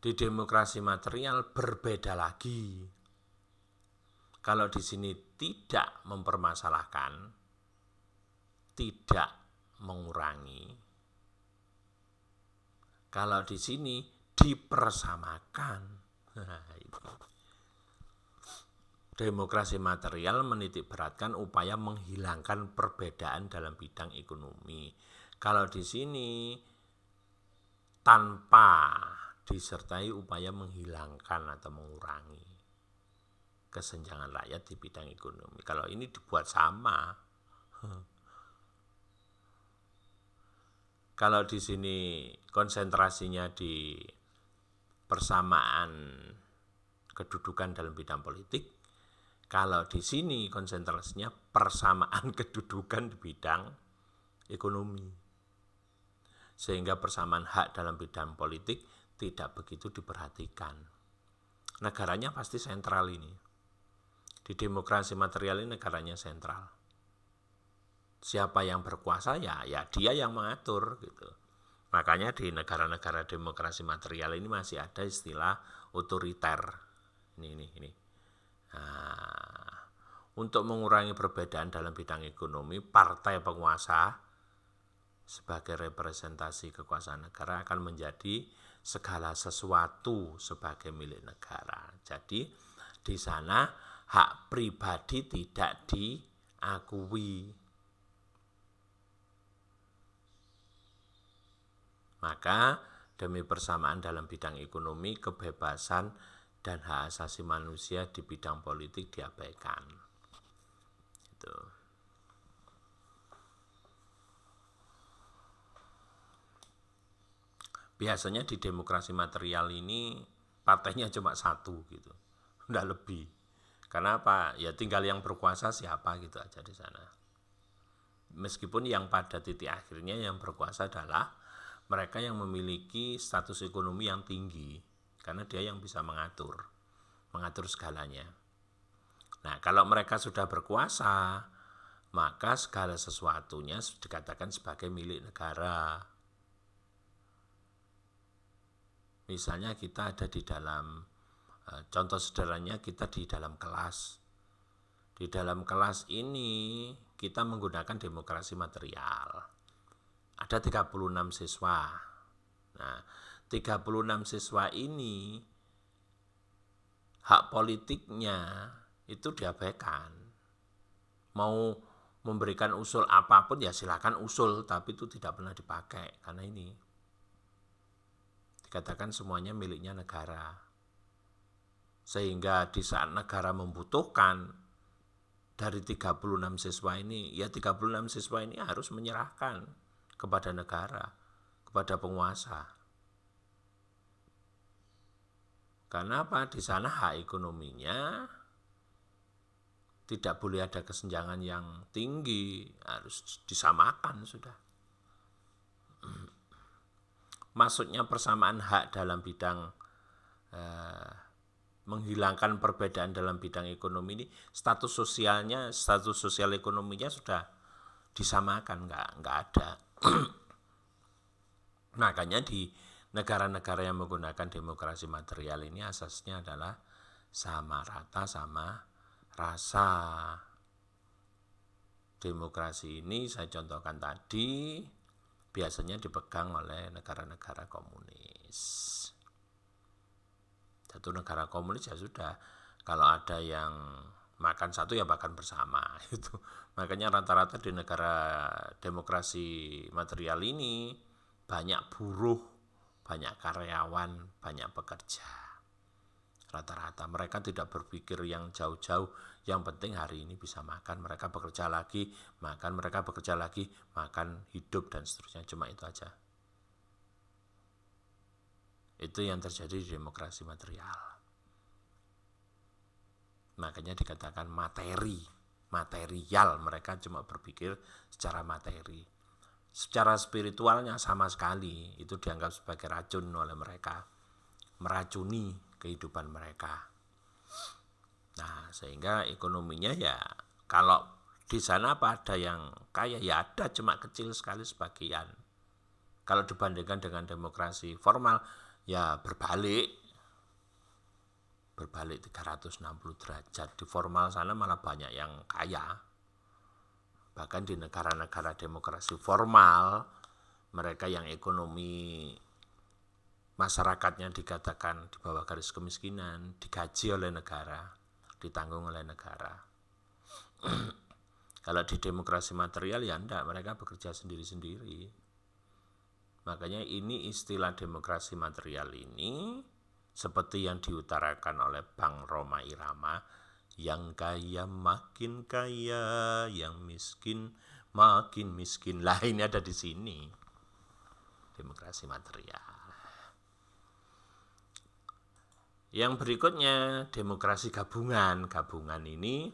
di demokrasi material berbeda lagi. Kalau di sini tidak mempermasalahkan, tidak mengurangi. Kalau di sini dipersamakan. Demokrasi material menitik beratkan upaya menghilangkan perbedaan dalam bidang ekonomi. Kalau di sini tanpa disertai upaya menghilangkan atau mengurangi kesenjangan rakyat di bidang ekonomi. Kalau ini dibuat sama. Kalau di sini konsentrasinya di persamaan kedudukan dalam bidang politik, kalau di sini konsentrasinya persamaan kedudukan di bidang ekonomi. Sehingga persamaan hak dalam bidang politik tidak begitu diperhatikan. Negaranya pasti sentral ini. Di demokrasi material ini negaranya sentral. Siapa yang berkuasa ya dia yang mengatur gitu. Makanya di negara-negara demokrasi material ini masih ada istilah otoriter. Ini. Nah, untuk mengurangi perbedaan dalam bidang ekonomi, partai penguasa sebagai representasi kekuasaan negara akan menjadi segala sesuatu sebagai milik negara. Jadi di sana hak pribadi tidak diakui. Maka demi persamaan dalam bidang ekonomi, kebebasan dan hak asasi manusia di bidang politik diabaikan. Itu. Biasanya di demokrasi material ini partainya cuma satu gitu, enggak lebih. Karena apa? Ya tinggal yang berkuasa siapa gitu aja di sana. Meskipun yang pada titik akhirnya yang berkuasa adalah mereka yang memiliki status ekonomi yang tinggi, karena dia yang bisa mengatur segalanya. Nah, kalau mereka sudah berkuasa, maka segala sesuatunya dikatakan sebagai milik negara. Misalnya kita ada di dalam, contoh sederhananya kita di dalam kelas. Di dalam kelas ini kita menggunakan demokrasi material. Ada 36 siswa. Nah, 36 siswa ini hak politiknya itu diabaikan. Mau memberikan usul apapun ya silakan usul, tapi itu tidak pernah dipakai karena ini dikatakan semuanya miliknya negara. Sehingga di saat negara membutuhkan dari 36 siswa ini, ya 36 siswa ini harus menyerahkan kepada negara, kepada penguasa. Karena apa? Di sana hak ekonominya tidak boleh ada kesenjangan yang tinggi, harus disamakan sudah. Maksudnya persamaan hak dalam bidang menghilangkan perbedaan dalam bidang ekonomi ini, status sosial ekonominya sudah disamakan, nggak ada. Makanya di negara-negara yang menggunakan demokrasi material ini asasnya adalah sama rata, sama rasa. Demokrasi ini saya contohkan tadi biasanya dipegang oleh negara-negara komunis. Satu negara komunis ya sudah, kalau ada yang makan satu ya makan bersama itu. Makanya rata-rata di negara demokrasi material ini banyak buruh, banyak karyawan, banyak pekerja. Rata-rata mereka tidak berpikir yang jauh-jauh, yang penting hari ini bisa makan, mereka bekerja lagi, makan, mereka bekerja lagi, makan, hidup dan seterusnya, cuma itu aja. Itu yang terjadi di demokrasi material. Makanya dikatakan material, mereka cuma berpikir secara materi. Secara spiritualnya sama sekali, itu dianggap sebagai racun oleh mereka, meracuni kehidupan mereka. Nah, sehingga ekonominya ya, kalau di sana apa ada yang kaya, ya ada, cuma kecil sekali sebagian. Kalau dibandingkan dengan demokrasi formal, ya berbalik 360 derajat. Di formal sana malah banyak yang kaya. Bahkan di negara-negara demokrasi formal, mereka yang ekonomi masyarakatnya dikatakan di bawah garis kemiskinan, digaji oleh negara, ditanggung oleh negara. Kalau di demokrasi material ya enggak, mereka bekerja sendiri-sendiri. Makanya ini istilah demokrasi material ini seperti yang diutarakan oleh Bang Rhoma Irama, yang kaya makin kaya, yang miskin makin miskin. Lah ini ada di sini. Demokrasi material. Yang berikutnya demokrasi gabungan. Gabungan ini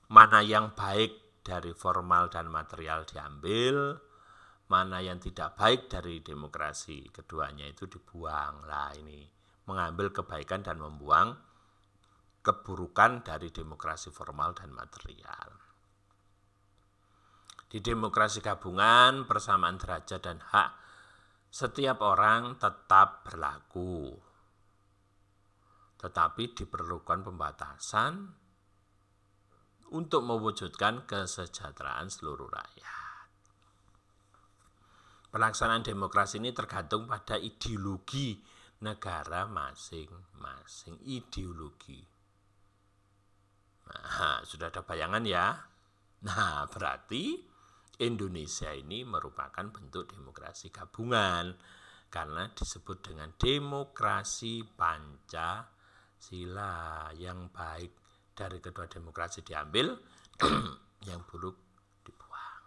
mana yang baik dari formal dan material diambil, mana yang tidak baik dari demokrasi keduanya itu dibuang. Lah ini mengambil kebaikan dan membuang keburukan dari demokrasi formal dan material. Di demokrasi gabungan, persamaan derajat dan hak setiap orang tetap berlaku. Tetapi diperlukan pembatasan untuk mewujudkan kesejahteraan seluruh rakyat. Pelaksanaan demokrasi ini tergantung pada ideologi negara masing-masing. Ideologi. Nah, sudah ada bayangan ya? Nah, berarti Indonesia ini merupakan bentuk demokrasi gabungan karena disebut dengan demokrasi Pancasila. Yang baik dari kedua demokrasi diambil, yang buruk dibuang.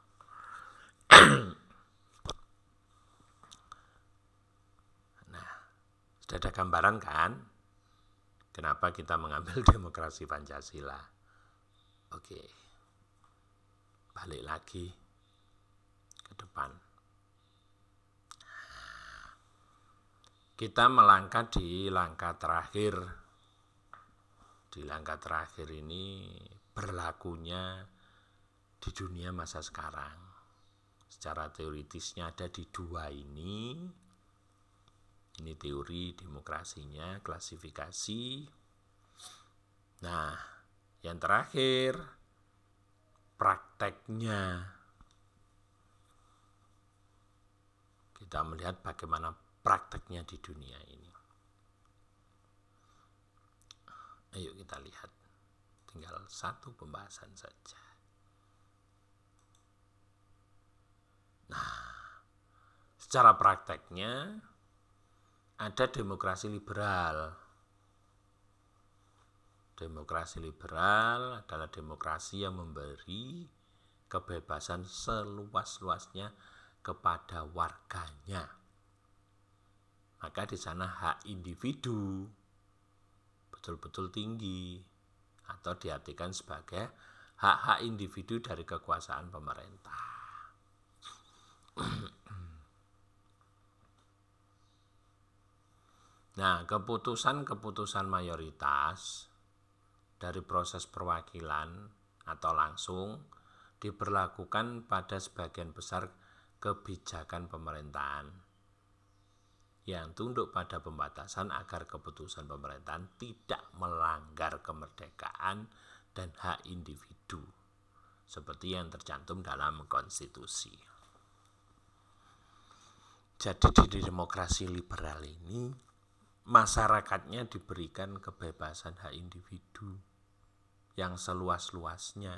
Sudah ada gambaran kan? Kenapa kita mengambil demokrasi Pancasila? Oke, balik lagi ke depan. Kita melangkah di langkah terakhir. Di langkah terakhir ini berlakunya di dunia masa sekarang. Secara teoritisnya ada di dua ini. Ini teori demokrasinya, klasifikasi. Nah, yang terakhir prakteknya. Kita melihat bagaimana prakteknya di dunia ini. Ayo kita lihat. Tinggal satu pembahasan saja. Nah, secara prakteknya ada demokrasi liberal. Demokrasi liberal adalah demokrasi yang memberi kebebasan seluas-luasnya kepada warganya. Maka di sana hak individu betul-betul tinggi atau diartikan sebagai hak-hak individu dari kekuasaan pemerintah. Nah, keputusan-keputusan mayoritas dari proses perwakilan atau langsung diberlakukan pada sebagian besar kebijakan pemerintahan yang tunduk pada pembatasan agar keputusan pemerintahan tidak melanggar kemerdekaan dan hak individu seperti yang tercantum dalam konstitusi. Jadi di demokrasi liberal ini masyarakatnya diberikan kebebasan hak individu yang seluas-luasnya.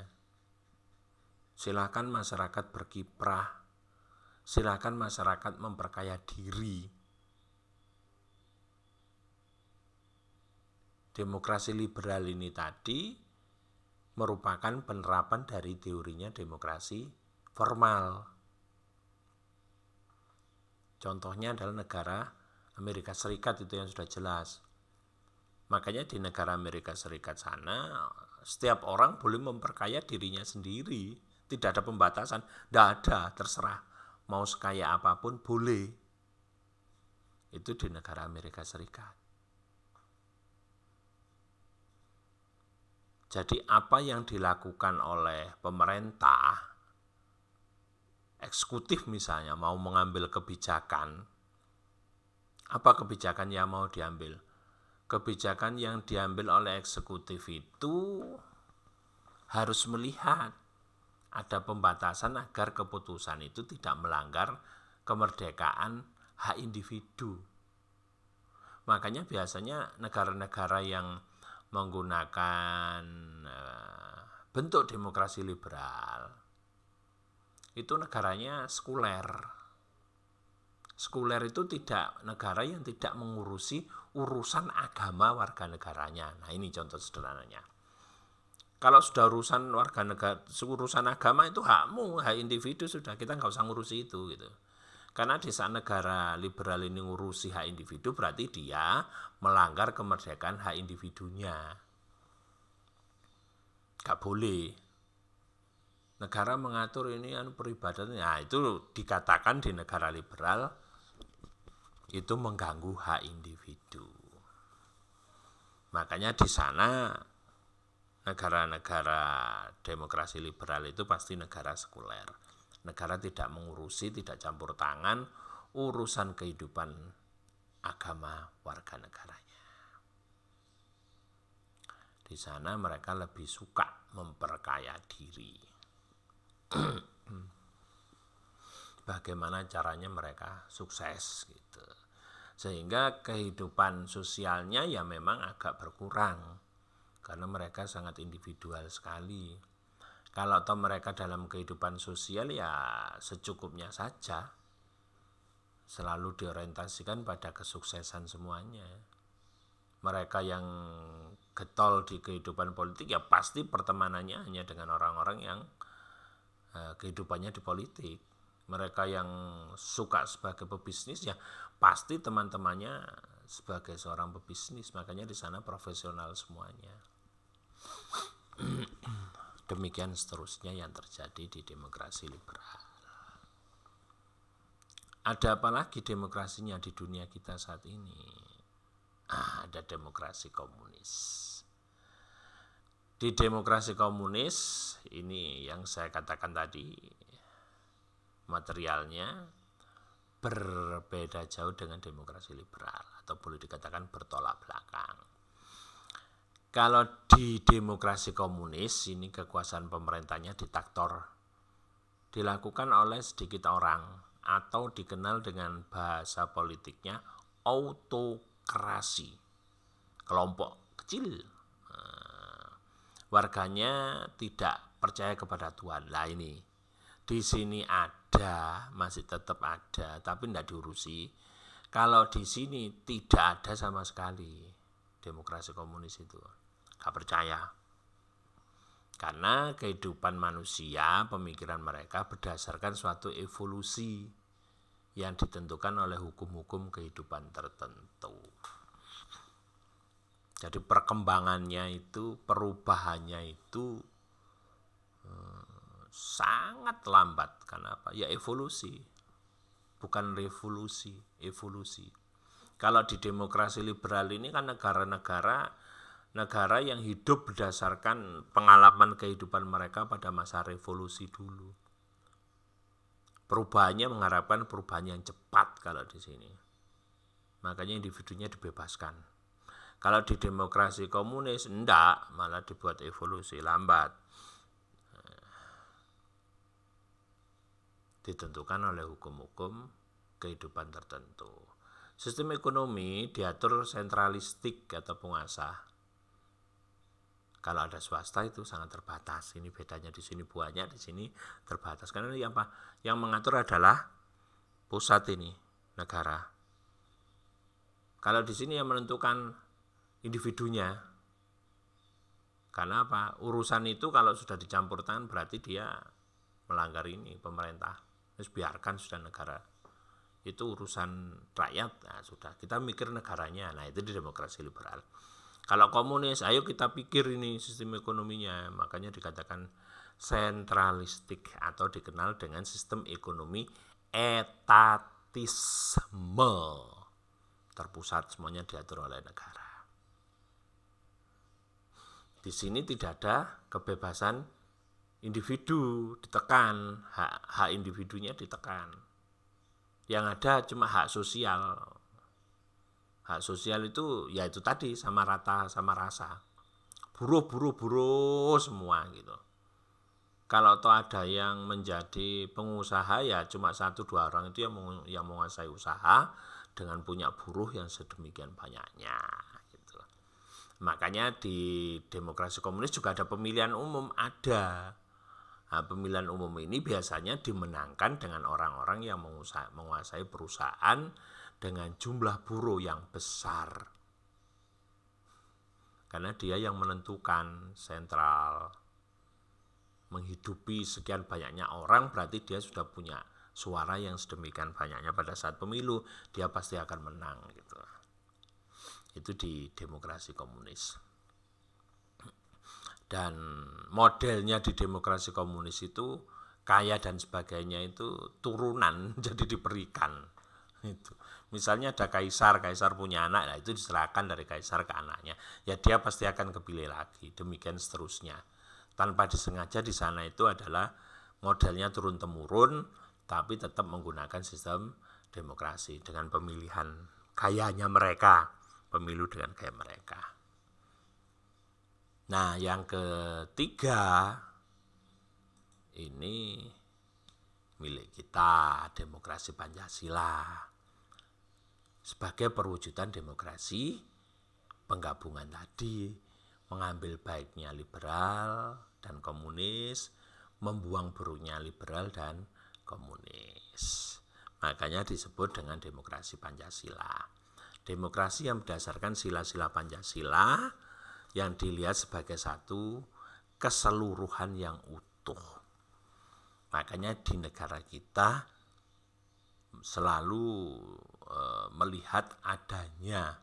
Silakan masyarakat berkiprah, silakan masyarakat memperkaya diri. Demokrasi liberal ini tadi merupakan penerapan dari teorinya demokrasi formal. Contohnya adalah negara Amerika Serikat, itu yang sudah jelas. Makanya di negara Amerika Serikat sana setiap orang boleh memperkaya dirinya sendiri, tidak ada pembatasan, tidak ada, terserah mau sekaya apapun boleh. Itu di negara Amerika Serikat. Jadi apa yang dilakukan oleh pemerintah, eksekutif misalnya mau mengambil kebijakan, apa kebijakan yang mau diambil? Kebijakan yang diambil oleh eksekutif itu harus melihat ada pembatasan agar keputusan itu tidak melanggar kemerdekaan hak individu. Makanya biasanya negara-negara yang menggunakan bentuk demokrasi liberal itu negaranya sekuler. Sekuler itu tidak negara yang tidak mengurusi urusan agama warga negaranya. Nah, ini contoh sederhananya. Kalau sudah urusan warga negara, urusan agama itu hakmu, hak individu sudah, kita nggak usah ngurusi itu gitu. Karena di saat negara liberal ini ngurusi hak individu, berarti dia melanggar kemerdekaan hak individunya. Gak boleh. Negara mengatur ini peribadatan, nah itu dikatakan di negara liberal itu mengganggu hak individu. Makanya di sana negara-negara demokrasi liberal itu pasti negara sekuler. Negara tidak mengurusi, tidak campur tangan urusan kehidupan agama warga negaranya. Di sana mereka lebih suka memperkaya diri. Bagaimana caranya mereka sukses gitu. Sehingga kehidupan sosialnya ya memang agak berkurang karena mereka sangat individual sekali. Kalau toh mereka dalam kehidupan sosial ya secukupnya saja, selalu diorientasikan pada kesuksesan semuanya. Mereka yang getol di kehidupan politik ya pasti pertemanannya hanya dengan orang-orang yang kehidupannya di politik. Mereka yang suka sebagai pebisnis ya pasti teman-temannya sebagai seorang pebisnis, makanya di sana profesional semuanya. Demikian seterusnya yang terjadi di demokrasi liberal. Ada apa lagi demokrasinya di dunia kita saat ini? Ada demokrasi komunis. Di demokrasi komunis ini yang saya katakan tadi, materialnya berbeda jauh dengan demokrasi liberal, atau boleh dikatakan bertolak belakang. Kalau di demokrasi komunis ini kekuasaan pemerintahnya diktator, dilakukan oleh sedikit orang, atau dikenal dengan bahasa politiknya autokrasi. Kelompok kecil, warganya tidak percaya kepada Tuhan. Lah ini di sini ada, masih tetap ada, tapi tidak diurusi. Kalau di sini tidak ada sama sekali demokrasi komunis itu, gak percaya. Karena kehidupan manusia, pemikiran mereka berdasarkan suatu evolusi yang ditentukan oleh hukum-hukum kehidupan tertentu. Jadi perkembangannya itu, perubahannya itu sangat lambat. Kenapa? Ya evolusi, bukan revolusi, evolusi. Kalau di demokrasi liberal ini kan negara yang hidup berdasarkan pengalaman kehidupan mereka pada masa revolusi dulu. Perubahannya mengharapkan perubahan yang cepat kalau di sini. Makanya individunya dibebaskan. Kalau di demokrasi komunis enggak, malah dibuat evolusi lambat. Ditentukan oleh hukum-hukum kehidupan tertentu. Sistem ekonomi diatur sentralistik atau penguasa. Kalau ada swasta itu sangat terbatas. Ini bedanya, di sini banyak, di sini terbatas. Karena ini apa? Yang mengatur adalah pusat ini, negara. Kalau di sini yang menentukan individunya. Karena apa? Urusan itu kalau sudah dicampur tangan berarti dia melanggar ini pemerintah. Terus biarkan sudah negara. Itu urusan rakyat. Nah, sudah kita mikir negaranya. Nah, itu di demokrasi liberal. Kalau komunis, ayo kita pikir ini sistem ekonominya. Makanya dikatakan sentralistik atau dikenal dengan sistem ekonomi etatisme. Terpusat, semuanya diatur oleh negara. Di sini tidak ada kebebasan individu, ditekan, hak individunya ditekan. Yang ada cuma hak sosial. Hak sosial itu ya itu tadi, sama rata, sama rasa. Buruh semua gitu. Kalau toh ada yang menjadi pengusaha ya cuma 1-2 orang itu yang menguasai usaha dengan punya buruh yang sedemikian banyaknya gitu. Makanya di demokrasi komunis juga ada pemilihan umum, ada. Nah, pemilihan umum ini biasanya dimenangkan dengan orang-orang yang menguasai perusahaan dengan jumlah buruh yang besar. Karena dia yang menentukan sentral. Menghidupi sekian banyaknya orang berarti dia sudah punya suara yang sedemikian banyaknya pada saat pemilu, dia pasti akan menang gitu. Itu di demokrasi komunis. Dan modelnya di demokrasi komunis itu kaya dan sebagainya itu turunan, jadi diberikan. Itu. Misalnya ada kaisar punya anak, nah itu diserahkan dari kaisar ke anaknya. Ya dia pasti akan kepilih lagi, demikian seterusnya. Tanpa disengaja di sana itu adalah modelnya turun temurun, tapi tetap menggunakan sistem demokrasi dengan pemilihan gayanya mereka, pemilu dengan gaya mereka. Nah, yang ketiga ini milik kita, demokrasi Pancasila. Sebagai perwujudan demokrasi, penggabungan tadi, mengambil baiknya liberal dan komunis, membuang buruknya liberal dan komunis. Makanya disebut dengan demokrasi Pancasila. Demokrasi yang berdasarkan sila-sila Pancasila yang dilihat sebagai satu keseluruhan yang utuh. Makanya di negara kita selalu melihat adanya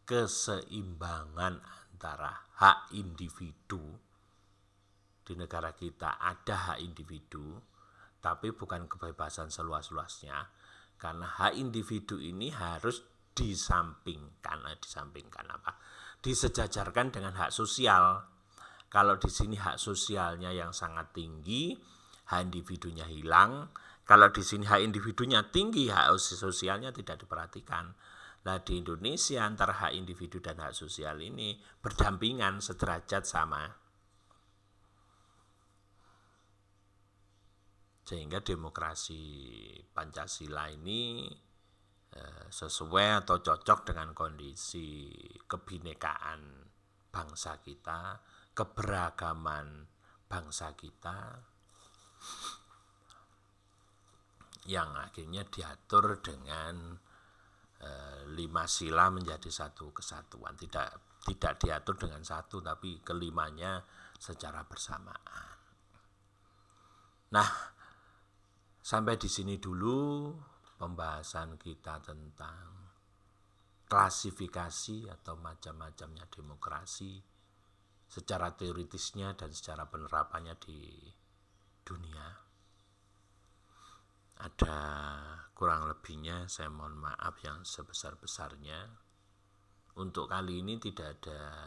keseimbangan antara hak individu. Di negara kita ada hak individu, tapi bukan kebebasan seluas-luasnya, karena hak individu ini harus disejajarkan dengan hak sosial. Kalau di sini hak sosialnya yang sangat tinggi, hak individunya hilang. Kalau di sini hak individunya tinggi, hak sosialnya tidak diperhatikan. Nah, di Indonesia antara hak individu dan hak sosial ini berdampingan, sederajat, sama. Sehingga demokrasi Pancasila ini sesuai atau cocok dengan kondisi kebinekaan bangsa kita, keberagaman bangsa kita, yang akhirnya diatur dengan 5 sila menjadi satu kesatuan. Tidak diatur dengan satu, tapi kelimanya secara bersamaan. Nah, sampai di sini dulu pembahasan kita tentang klasifikasi atau macam-macamnya demokrasi secara teoritisnya dan secara penerapannya di dunia. Ada kurang lebihnya, saya mohon maaf yang sebesar-besarnya. Untuk kali ini tidak ada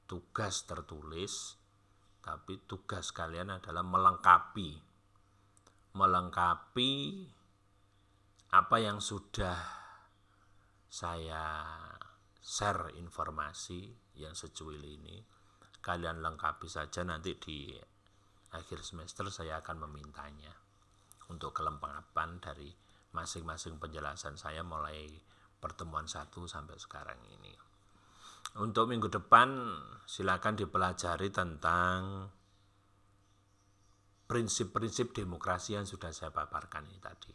tugas tertulis, tapi tugas kalian adalah melengkapi apa yang sudah saya share informasi yang secuil ini. Kalian lengkapi saja, nanti di akhir semester saya akan memintanya untuk kelengkapan dari masing-masing penjelasan saya mulai pertemuan 1 sampai sekarang ini. Untuk minggu depan silakan dipelajari tentang prinsip-prinsip demokrasi yang sudah saya paparkan ini tadi.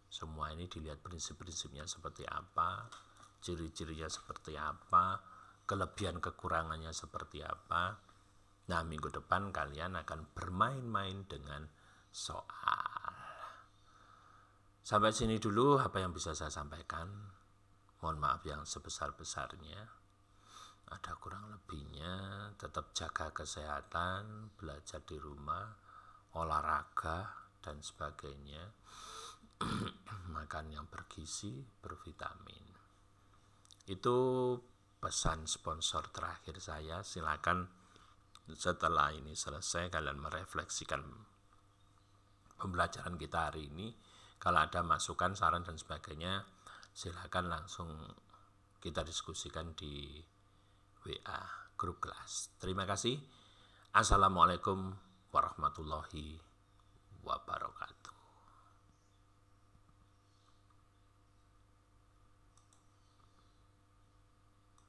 Semua ini dilihat prinsip-prinsipnya seperti apa, ciri-cirinya seperti apa, kelebihan kekurangannya seperti apa. Nah, minggu depan kalian akan bermain-main dengan soal. Sampai sini dulu apa yang bisa saya sampaikan. Mohon maaf yang sebesar-besarnya. Ada kurang lebihnya, tetap jaga kesehatan, belajar di rumah, olahraga dan sebagainya. Makan yang bergizi, bervitamin. Itu pesan sponsor terakhir saya. Silakan setelah ini selesai kalian merefleksikan pembelajaran kita hari ini. Kalau ada masukan, saran dan sebagainya, silakan langsung kita diskusikan di WA grup kelas. Terima kasih. Assalamualaikum warahmatullahi